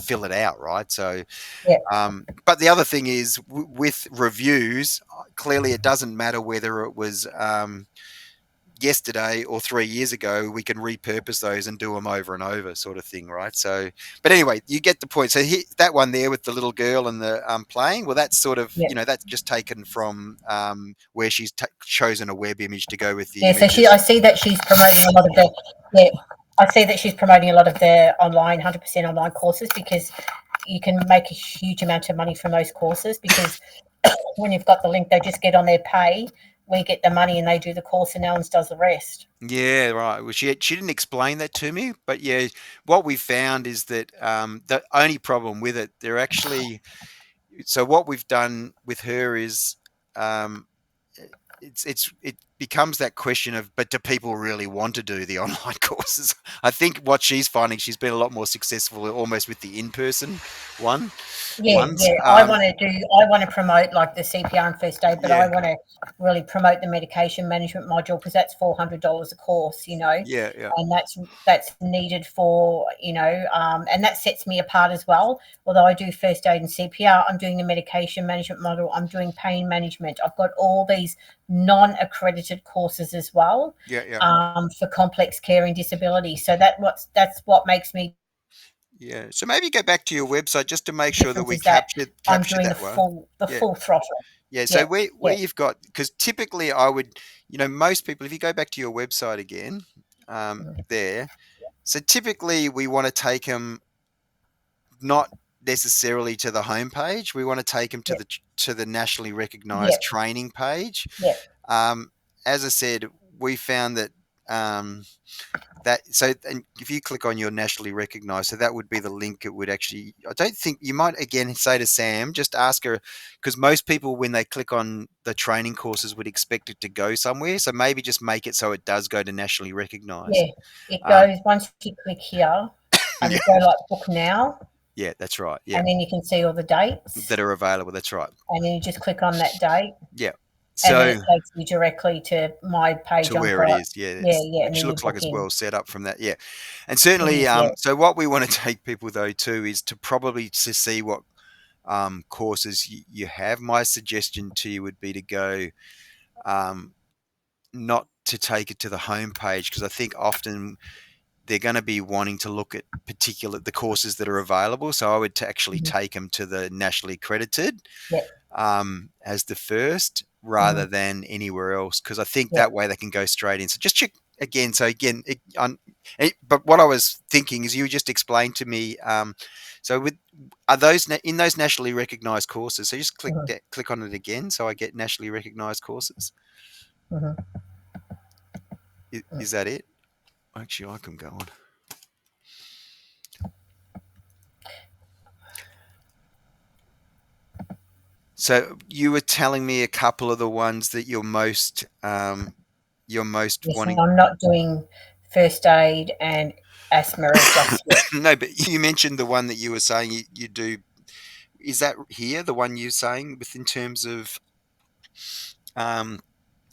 fill it out, right? So, Yep. but the other thing is with reviews, clearly it doesn't matter whether it was yesterday or 3 years ago, we can repurpose those and do them over and over, sort of thing, right? So, but anyway, you get the point. So that one there with the little girl and the playing, well, that's sort of Yep. that's just taken from where she's chosen a web image to go with the Yeah. So I images. see that she's promoting a lot of the. Yeah. I see that she's promoting a lot of their online, 100% online courses because you can make a huge amount of money from those courses because when you've got the link, they just get on their pay. We get the money and they do the course and no one does the rest. Yeah, right. Well, she didn't explain that to me, but yeah, what we found is that the only problem with it, they're actually so what we've done with her is um, it becomes that question of but do people really want to do the online courses? I think what she's finding she's been a lot more successful almost with the in-person one Yeah, ones. yeah. I want to do. I want to promote like the CPR and first aid, but I Yeah, want to really promote the medication management module because that's $400 a course, yeah, yeah, and that's needed for and that sets me apart as well. Although I do first aid and CPR, I'm doing the medication management module. I'm doing pain management. I've got all these non-accredited courses as well yeah, yeah, for complex care and disability. So that's what makes me yeah. So maybe go back to your website just to make sure that difference we is that I'm captured doing the that well. Yeah. full throttle. Yeah, so Yeah, where yeah, you've got because typically I would, most people if you go back to your website again, mhm, there. So typically we want to take them not necessarily to the homepage. We want to take them yeah, to the nationally yeah, recognised training page. yeah, Um, as I said, we found that um, and if you click on your nationally recognised, so that would be the link. It would actually. I don't think you might again say to Sam, just ask her because most people when they click on the training courses would expect it to go somewhere. So maybe just make it so it does go to nationally recognised. yeah. It Um, goes once you click here, yeah, you go like book now, yeah, that's right. Yeah, and then you can see all the dates, that are available. That's right. and then you just click on that date, Yeah. and then it So takes you directly to my page to on where it Pro. is, yeah, Yeah, yeah, and which then you looks like book it's in. well set up from that, yeah, and It certainly, is, yeah. so what we want to take people though too is to probably to see what courses you have. My suggestion to you would be to go um, not to take it to the homepage because I think often they're going to be wanting to look at particular the courses that are available. So I would to actually Mhm. take them to the nationally accredited Yeah, as the first rather mhm, than anywhere else because I think yeah, that way they can go straight in. So just check again. So again, but what I was thinking is you just explained to me. So with are those in those nationally recognised courses? So just mhm, click on it again. So I get nationally recognised courses. mhm, Is that it? Actually, I can go on. So you were telling me a couple of the ones that you're most Yes, and wanting. I'm not doing first aid and asthma just yet. No, but you mentioned the one that you were saying you do. Is that here the one you're saying with in terms of um,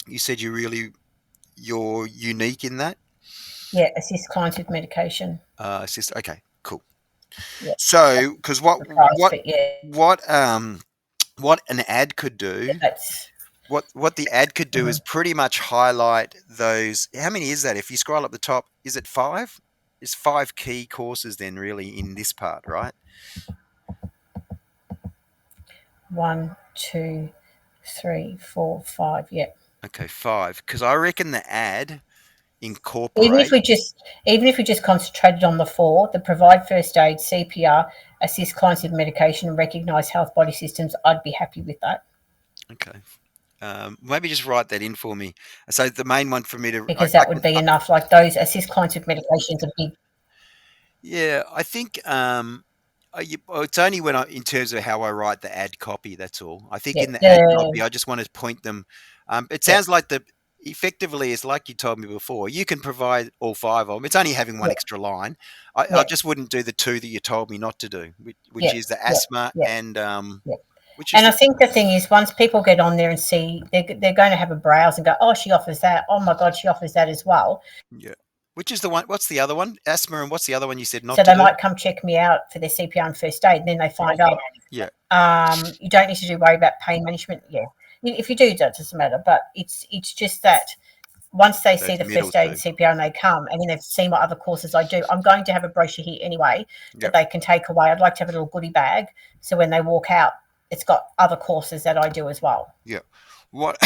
you said you're unique in that? Yeah, assist clients with medication. Sister, okay, cool. Yeah, So, because the price, but yeah, what what an ad could do, that's what the ad could do is mhm, pretty much highlight those. How many is that? If you scroll up the top, is it five? There's five key courses then really in this part, right? 1, 2, 3, 4, 5. Yeah. Okay, five. Because I reckon the ad Even if incorporate. we just even if we just concentrated on the four, the provide first aid, CPR, assist clients with medication, and recognise health body systems, I'd be happy with that Okay. Maybe just write that in for me. So the main one for me to, because I that would can, be enough. Like those assist clients with medication is a big yeah, I think it's only when in terms of how I write the ad copy. That's all. I think yeah in the ad copy, the I just want to point them. It yeah sounds like the effectively is like you told me before. You can provide all five of them. It's only having one yeah extra line. I yeah just wouldn't do the two that you told me not to do, which yeah is the yeah asthma yeah and yeah. which is And I the think the thing is, once people get on there and see, they're going to have a browse and go, oh, she offers that. Oh my God, she offers that as well. yeah, which is the one. What's the other one? Asthma and what's the other one you said not So to they do? might come check me out for their CPR and first aid. And then they find out Yeah, you don't need to worry about pain management. Yeah, if you do, that doesn't matter. But it's just that once they see those the middle first aid and two. CPR and they come, and then they've seen what other courses I do, I'm going to have a brochure here anyway Yeah, that they can take away. I'd like to have a little goodie bag so when they walk out, it's got other courses that I do as well. yeah. What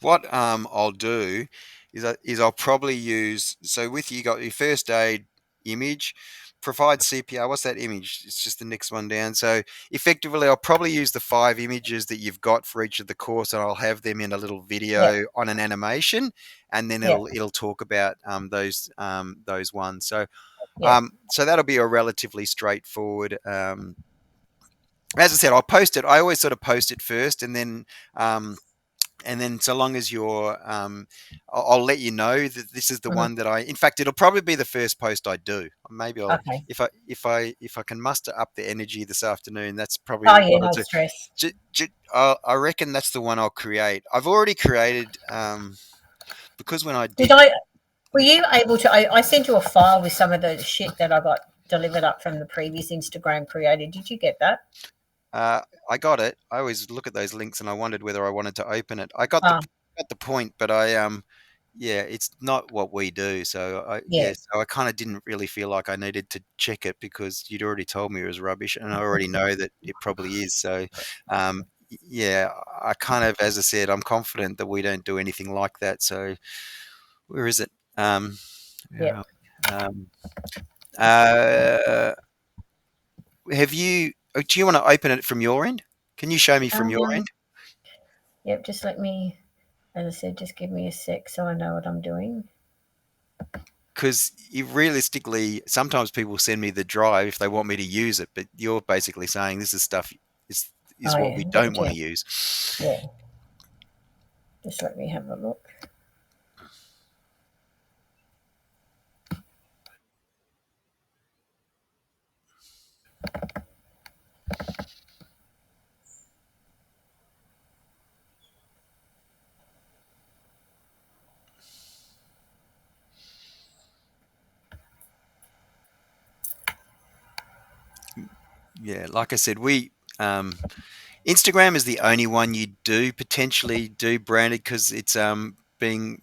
what I'll do is I'll probably use so with you got your first aid image, provide CPR. What's that image? It's just the next one down. So effectively, I'll probably use the five images that you've got for each of the course, and I'll have them in a little Yeah, video on an animation, and then yeah, it'll talk about those ones. So yeah. so that'll be a relatively straightforward. As I said, I'll post it. I always sort of post it first, um, and then so long as you're I'll let you know that this is the Mhm. one that I in fact it'll probably be the first post I do. Maybe I'll Okay. if I can muster up the energy this afternoon, that's probably Oh yeah, what I'll no do. stress. I reckon that's the one I'll create. I've already created because when I Did did I? Were you able to? I sent you a file with some of the shit that I got delivered up from the previous Instagram creator. Did you get that? I got it. I always look at those links and I wondered whether I wanted to open it. Ah, Got the point, but I yeah, it's not what we do. So I yeah, yeah, so I kind of didn't really feel like I needed to check it because you'd already told me it was rubbish, and I already know that it probably is. So yeah, I kind of, as I said, I'm confident that we don't do anything like that. So where is it? yeah. Where are Um, uh, have you? Do you want to open it from your end? Can you show me from your Um, end? yep. Just let me, as I said, just give me a sec so I know what I'm doing. Because realistically, sometimes people send me the drive if they want me to use it, but you're basically saying this is stuff is Oh what yeah, we don't want yeah, to use. yeah. Just let me have a look. Yeah, like I said, we Instagram is the only one you do potentially do branded because it's being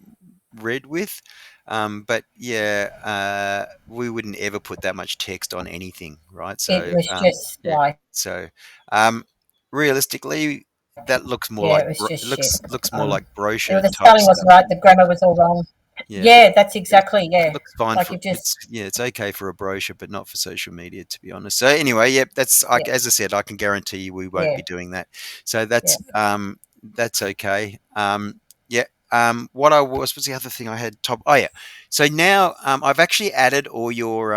read with. But yeah, we wouldn't ever put that much text on anything, right? It So was just yeah, like, so um, realistically, that looks more yeah, like it was just shit. looks more Um, like it was brochure the type spelling wasn't stuff. right. The grammar was all wrong. Yeah, Yeah, that's it exactly. Yeah, looks fine like for you just it's yeah, it's okay for a brochure, but not for social media, to be honest. So anyway, yep, that's yeah, as I said, I can guarantee you we won't yeah, be doing that. So yeah. that's okay. Yeah, what's the other thing I had? Top. Oh yeah. So now I've actually added all your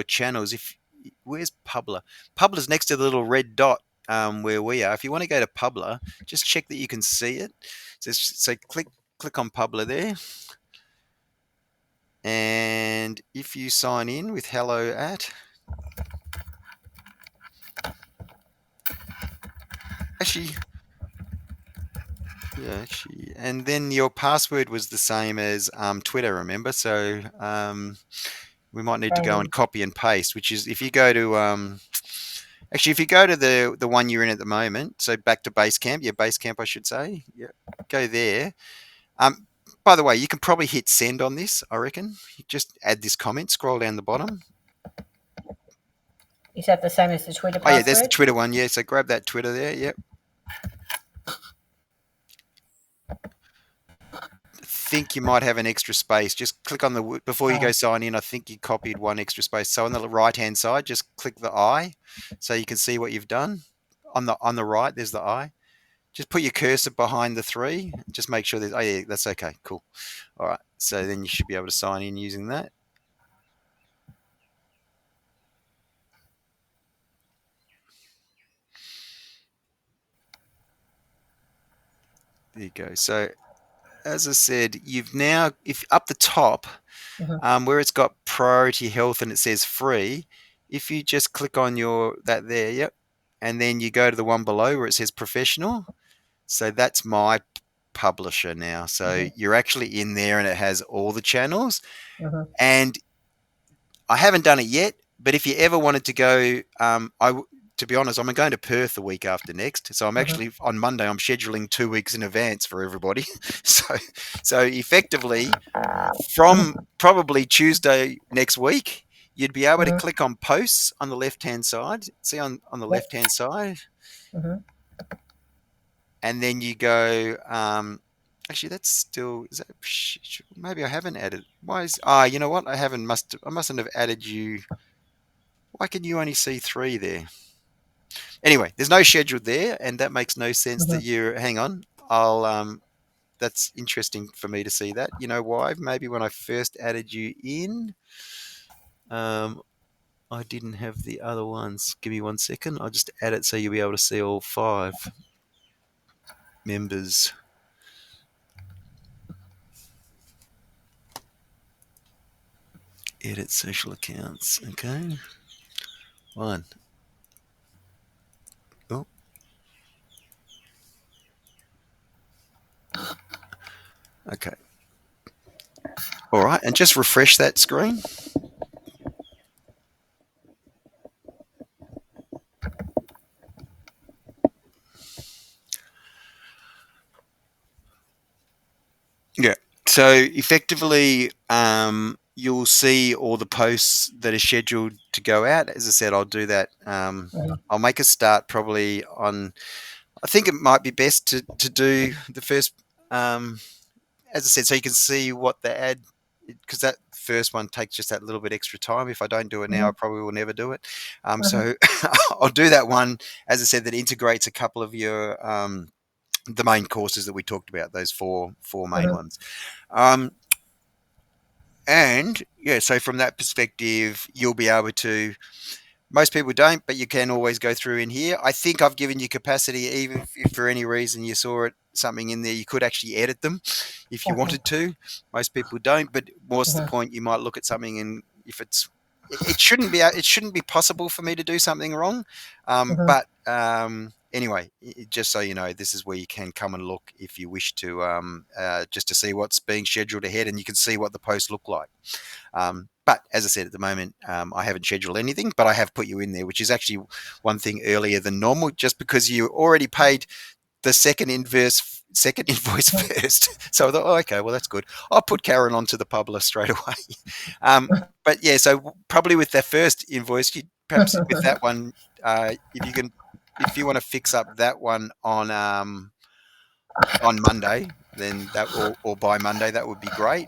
channels. If where's Publer? Publer's next to the little red dot where we are. If you want to go to Publer, just check that you can see it. So click on Publer there, and if you sign in with hello at, actually, yeah, actually, and then your password was the same as Twitter. Remember, so we might need to go and copy and paste. Which is if you go to actually, if you go to the one you're in at the moment, so back to Basecamp, yeah, Basecamp, I should say, yeah, go there. Um, by the way, you can probably hit send on this. I reckon. You just add this comment. Scroll down the bottom. Is that the same as the Twitter Oh yeah, there's the password? Twitter one. Yeah, so grab that Twitter there. Yep. Think you might have an extra space. Just click on the before you go Oh. sign in. I think you copied one extra space. So on the right hand side, just click the I, so you can see what you've done. On the right, there's the I. Just put your cursor behind the three. Just make sure there's. Oh yeah, that's okay. Cool. All right. So then you should be able to sign in using that. There you go. So as I said, you've now if up the top Mm-hmm. where it's got priority health and it says free, if you just click on your that there, yep, and then you go to the one below where it says professional. So that's my publisher now. So Mm-hmm. you're actually in there and it has all the channels. Mm-hmm. And I haven't done it yet, but if you ever wanted to go, to be honest, I'm going to Perth the week after next. So I'm Mm-hmm. actually on Monday. I'm scheduling 2 weeks in advance for everybody. So, so effectively, from probably Tuesday next week, you'd be able to Mm-hmm. click on posts on the left hand side. See on the Yep. left hand side, Mm-hmm. and then you go. Actually, that's still is that maybe I haven't added. Why is you know what? I mustn't have added you. Why can you only see three there? Anyway, there's no schedule there, and that makes no sense that Mm-hmm. you. Hang on, I'll. That's interesting for me to see that. You know why? Maybe when I first added you in, um, I didn't have the other ones. Give me 1 second. I'll just add it so you'll be able to see all five members. Edit social accounts. Okay. One. Oh, okay. All right. And just refresh that screen. Yeah. So effectively, you'll see all the posts that are scheduled to go out. As I said, I'll do that. Mm-hmm. I'll make a start probably on. I think it might be best to do the first. As I said, so you can see what the ad, because that first one takes just that little bit extra time. If I don't do it now, I Mm-hmm. probably will never do it. Mm-hmm. So I'll do that one, as I said, that integrates a couple of your the main courses that we talked about, those four main Mm-hmm. ones. And yeah, so from that perspective, you'll be able to. Most people don't, but you can always go through in here. I think I've given you capacity, even if for any reason you saw something in there, you could actually edit them if you Okay. wanted to. Most people don't, but more's the Mm-hmm. point. You might look at something, and if it shouldn't be possible for me to do something wrong. Mm-hmm. But anyway, just so you know, this is where you can come and look if you wish to, just to see what's being scheduled ahead, and you can see what the posts look like. But as I said, at the moment, I haven't scheduled anything, but I have put you in there, which is actually one thing earlier than normal, just because you already paid the second invoice first. So I thought, oh, okay, well that's good. I'll put Karen onto the publisher straight away. But yeah, so probably with that first invoice, you perhaps with that one, if you can, if you want to fix up that one on Monday, then that or by Monday, that would be great.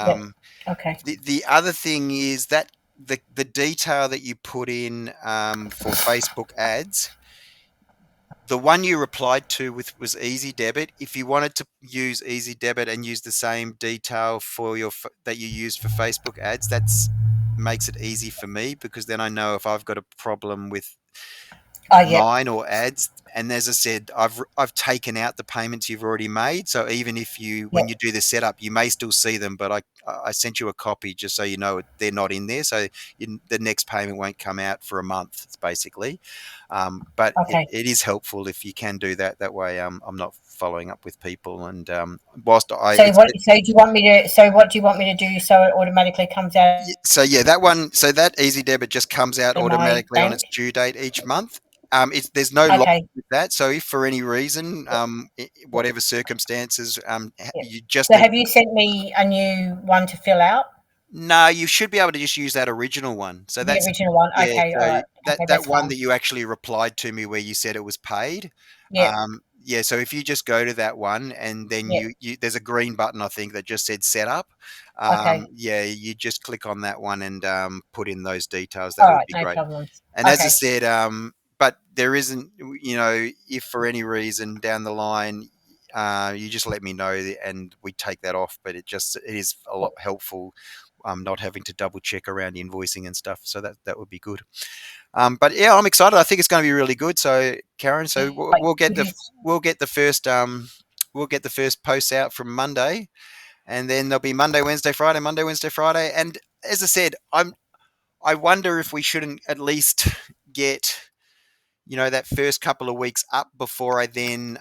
Yep. Um, Okay. the other thing is that the detail that you put in for Facebook ads, the one you replied to with was Easy Debit. If you wanted to use Easy Debit and use the same detail for that you use for Facebook ads, that's makes it easy for me because then I know if I've got a problem with Oh, yep. mine or ads. And as I said, I've taken out the payments you've already made. So even if you when you Yep. do the setup, you may still see them, but I sent you a copy just so you know they're not in there. So the next payment won't come out for a month, basically. But Okay. it is helpful if you can do that. That way, I'm not following up with people. And whilst I So what? So do you want me to? So what do you want me to do so it automatically comes out so yeah, that one. So that Easy Debit just comes out of my automatically on its bank? due date each month. There's no lock Okay. with that. So if for any reason, Yep. Yep. whatever circumstances, Yep. you just So need. have you sent me a new one to fill out? No, you should be able to just use that original one. So The that's original one. yeah. Okay. All So right. Okay. that That's one fine. that you actually replied to me where you said it was paid. Yep. Yeah. So if you just go to that one and then Yep. you there's a green button I think that just said set up. Okay. Yeah, you just click on that one and put in those details. That All would right. be No great. problems. And as I Okay. said, but there isn't, if for any reason down the line, you just let me know and we take that off. But it is a lot Yep. helpful, not having to double check around invoicing and stuff. So that would be good. But yeah, I'm excited. I think it's going to be really good. So Karen, so Right. we'll get It is. we'll get the first we'll get the first posts out from Monday, and then there'll be Monday, Wednesday, Friday, Monday, Wednesday, Friday. And as I said, I wonder if we shouldn't at least get that first couple of weeks up before I then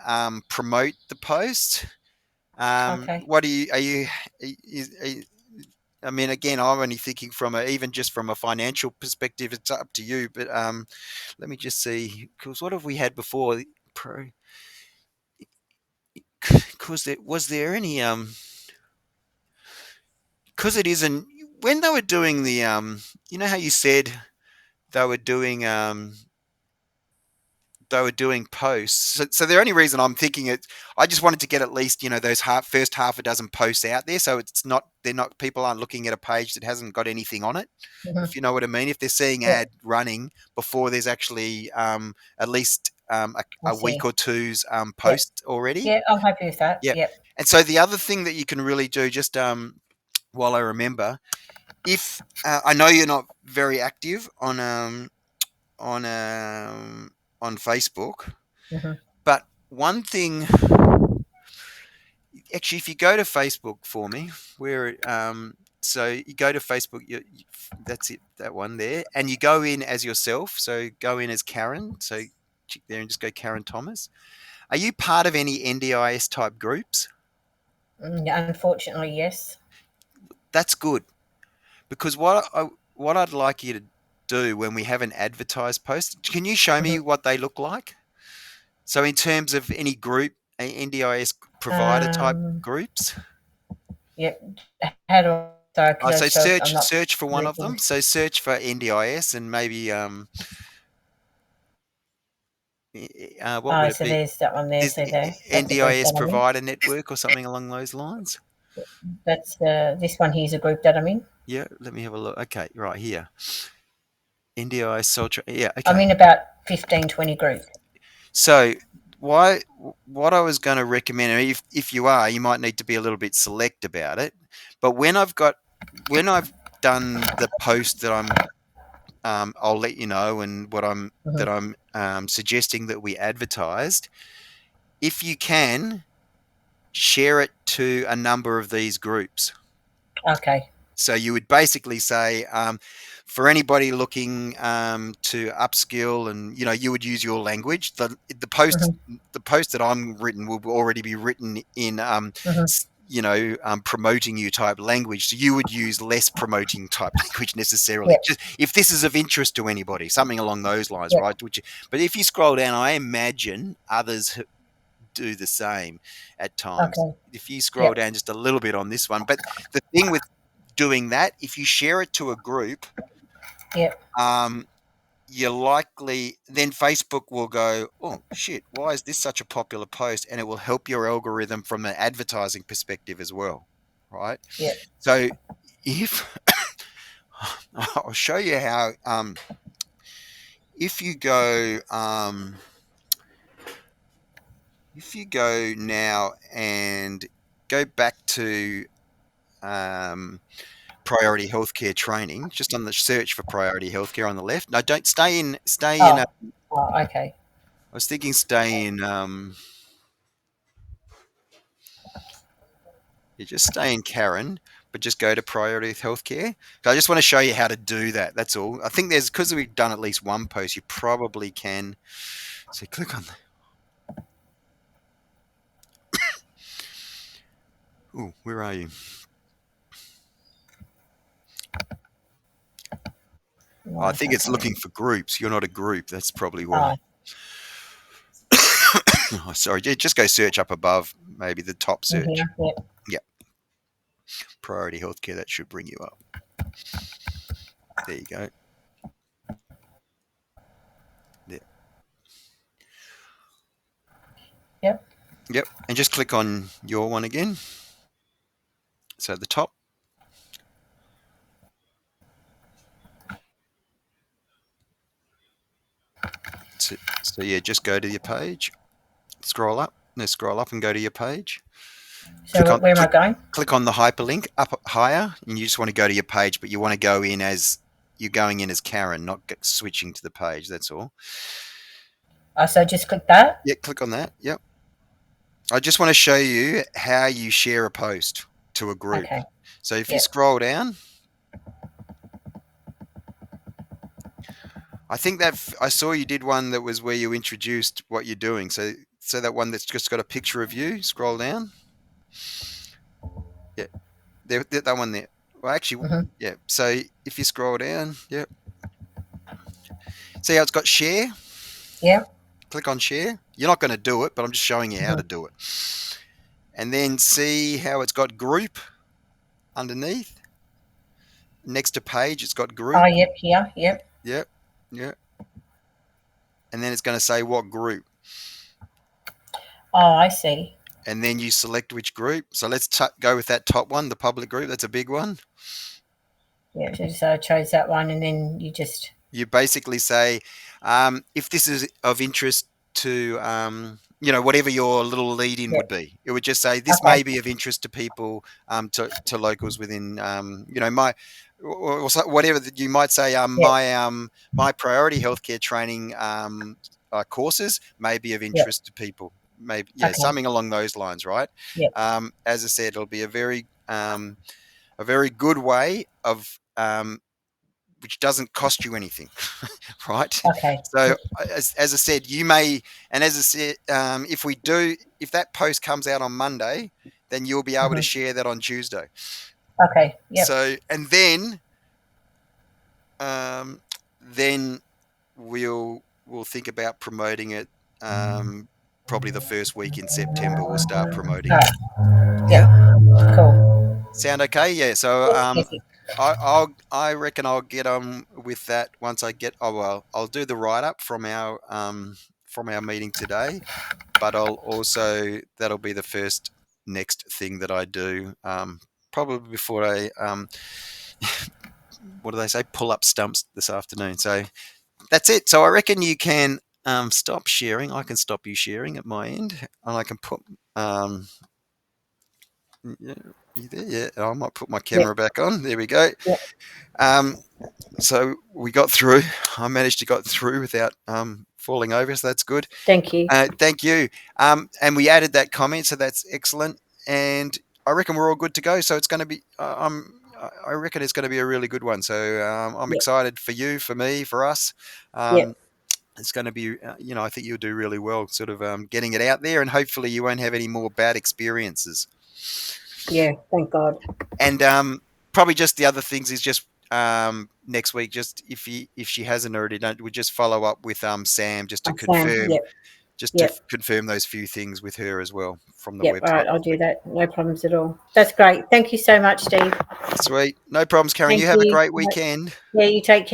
promote the post. Okay. What I mean, again, I'm only thinking even just from a financial perspective. It's up to you, but let me just see. Because what have we had before? Pro, because there was there any because it isn't when they were doing the how you said they were doing posts. So the only reason I'm thinking it, I just wanted to get at least those first half a dozen posts out there, so it's not they're not people aren't looking at a page that hasn't got anything on it. If Hmm. you know what I mean, if they're seeing Yep. ad running before there's actually at least I a week see. or two's Yep. post already. Yeah. I'm happy with that. Yeah, Yep. and so the other thing that you can really do, just while I remember, if I know you're not very active on um, on Facebook. Hmm. But one thing, actually, if you go to Facebook for me, so you go to Facebook, that's it, that one there, and you go in as yourself. So go in as Karen. So click there and just go Karen Thomas. Are you part of any NDIS type groups? Unfortunately, yes. That's good because what I'd like you to do when we have an advertised post, can you show me Hmm. what they look like? So in terms of any group, NDIS provider type Um. groups. Yep. How do I? Sorry, So because I'm not search for one of looking. them. So search for NDIS and maybe what would Oh, it so be? there's that one there. There's So there, that's a group NDIS that I'm in. provider network or something along those lines. That's this one here's a group that I'm in. Yeah, let me have a look. Okay, right here. NDIS Soldier. Yeah, I'm okay. in about 15, 20 groups. So why what I was going to recommend, and if you are, you might need to be a little bit select about it. But when I've done the post that I'll let you know, and what Hmm. I'm suggesting that we advertised. If you can, share it to a number of these groups. Okay. So you would basically say, for anybody looking to upskill, and you would use your language. Hmm. The post that I'm written will already be written in Hmm. promoting you type language. So you would use less promoting type language necessarily. Yep. Just if this is of interest to anybody, something along those lines, Yep. right? But if you scroll down, I imagine others do the same at times. Okay. If you scroll Yep. down just a little bit on this one, but the thing with doing that, if you share it to a group, Yep. um, you're likely then Facebook will go, oh shit, why is this such a popular post? And it will help your algorithm from an advertising perspective as well, right? Yep. So if I'll show you how, if you go, if you go now and go back to priority healthcare training, just on the search for priority healthcare on the left. No, don't stay in. Stay in. Oh, oh, okay. I was thinking stay in. You just stay in Karen, but just go to priority healthcare. So I just want to show you how to do that. That's all. I think there's because we've done at least one post. You probably can. So click on. Oh, where are you? Oh, I No, think can't it's find looking it. for groups. You're not a group. That's probably why. Oh, Oh, sorry. Just go search up above. Maybe the top in search. here. Yep. Yeah, priority healthcare. That should bring you up. There you go. There. Yep. Yep. And just click on your one again. So at the top. So yeah, just go to your page. Scroll up. No, scroll up and go to your page. So Click on where am I click going? click on the hyperlink up higher, and you just want to go to your page, but you want to go in as you're going in as Karen, not switching to the page. That's all. So just click that. Yeah, click on that. Yep. I just want to show you how you share a post to a group. Okay. So if you Yep. scroll down, I think that I saw you did one that was where you introduced what you're doing. So that one that's just got a picture of you. Scroll down. Yeah, that one there. Well, actually, Mm-hmm. yeah. So if you scroll down, yeah. See how it's got share? Yep. Click on share. You're not going to do it, but I'm just showing you how Mm-hmm. to do it. And then see how it's got group underneath. Next to page, it's got Oh, group. yep. Here. Yep. Yep. Yeah. And then it's going to say what group. Oh, I see. And then you select which group. So let's go with that top one, the public group. That's a big one. Yeah. So I chose that one, and then you just. You basically say, if this is of interest to, whatever your little lead in would Yep. be, it would just say, this Okay. may be of interest to people, to locals within, my, or whatever that you might say, Yep. my priority healthcare training courses may be of Yep. interest to people. Maybe, yeah, Okay. something along those lines, right? Yep. As I said, it'll be a very good way of, which doesn't cost you anything, right? Okay. So as I said, you may, and as I said, if that post comes out on Monday, then you'll be able to Mm-hmm. share that on Tuesday. Okay. Yep. So, and then we'll think about promoting it. Probably the first week in September, we'll start All promoting it. right. Yeah, Yep. Cool. sound okay? Yeah. So Yes. Yes. Yes. I reckon I'll get on with that once I get. Oh well, I'll do the write up from our meeting today, but I'll also that'll be the first next thing that I do. Probably before I what do they say? Pull up stumps this afternoon. So that's it. So I reckon you can stop sharing. I can stop you sharing at my end, and I can put yeah, you there? Yeah, I might put my Yep. camera back on. There we go. Yep. Um, so we got through. I managed to got through without falling over, so that's good. Thank you. Thank you. And we added that comment, so that's excellent. And I reckon we're all good to go. So it's going to be. I reckon it's going to be a really good one. So I'm Yep. excited for you, for me, for us. Yep. It's going to be, I think you'll do really well, sort of getting it out there, and hopefully you won't have any more bad experiences. Yeah. Thank God. And probably just the other things is just next week, just if she hasn't already done, we just follow up with Sam just to Sam. Yep. Yep. confirm those few things with her as well from the Yep. All website right. I'll next do week. that. No problems at all. That's great. Thank you so much, Steve. Sweet, no problems, Karen. Thank You have a you. great weekend. Yeah. You take care.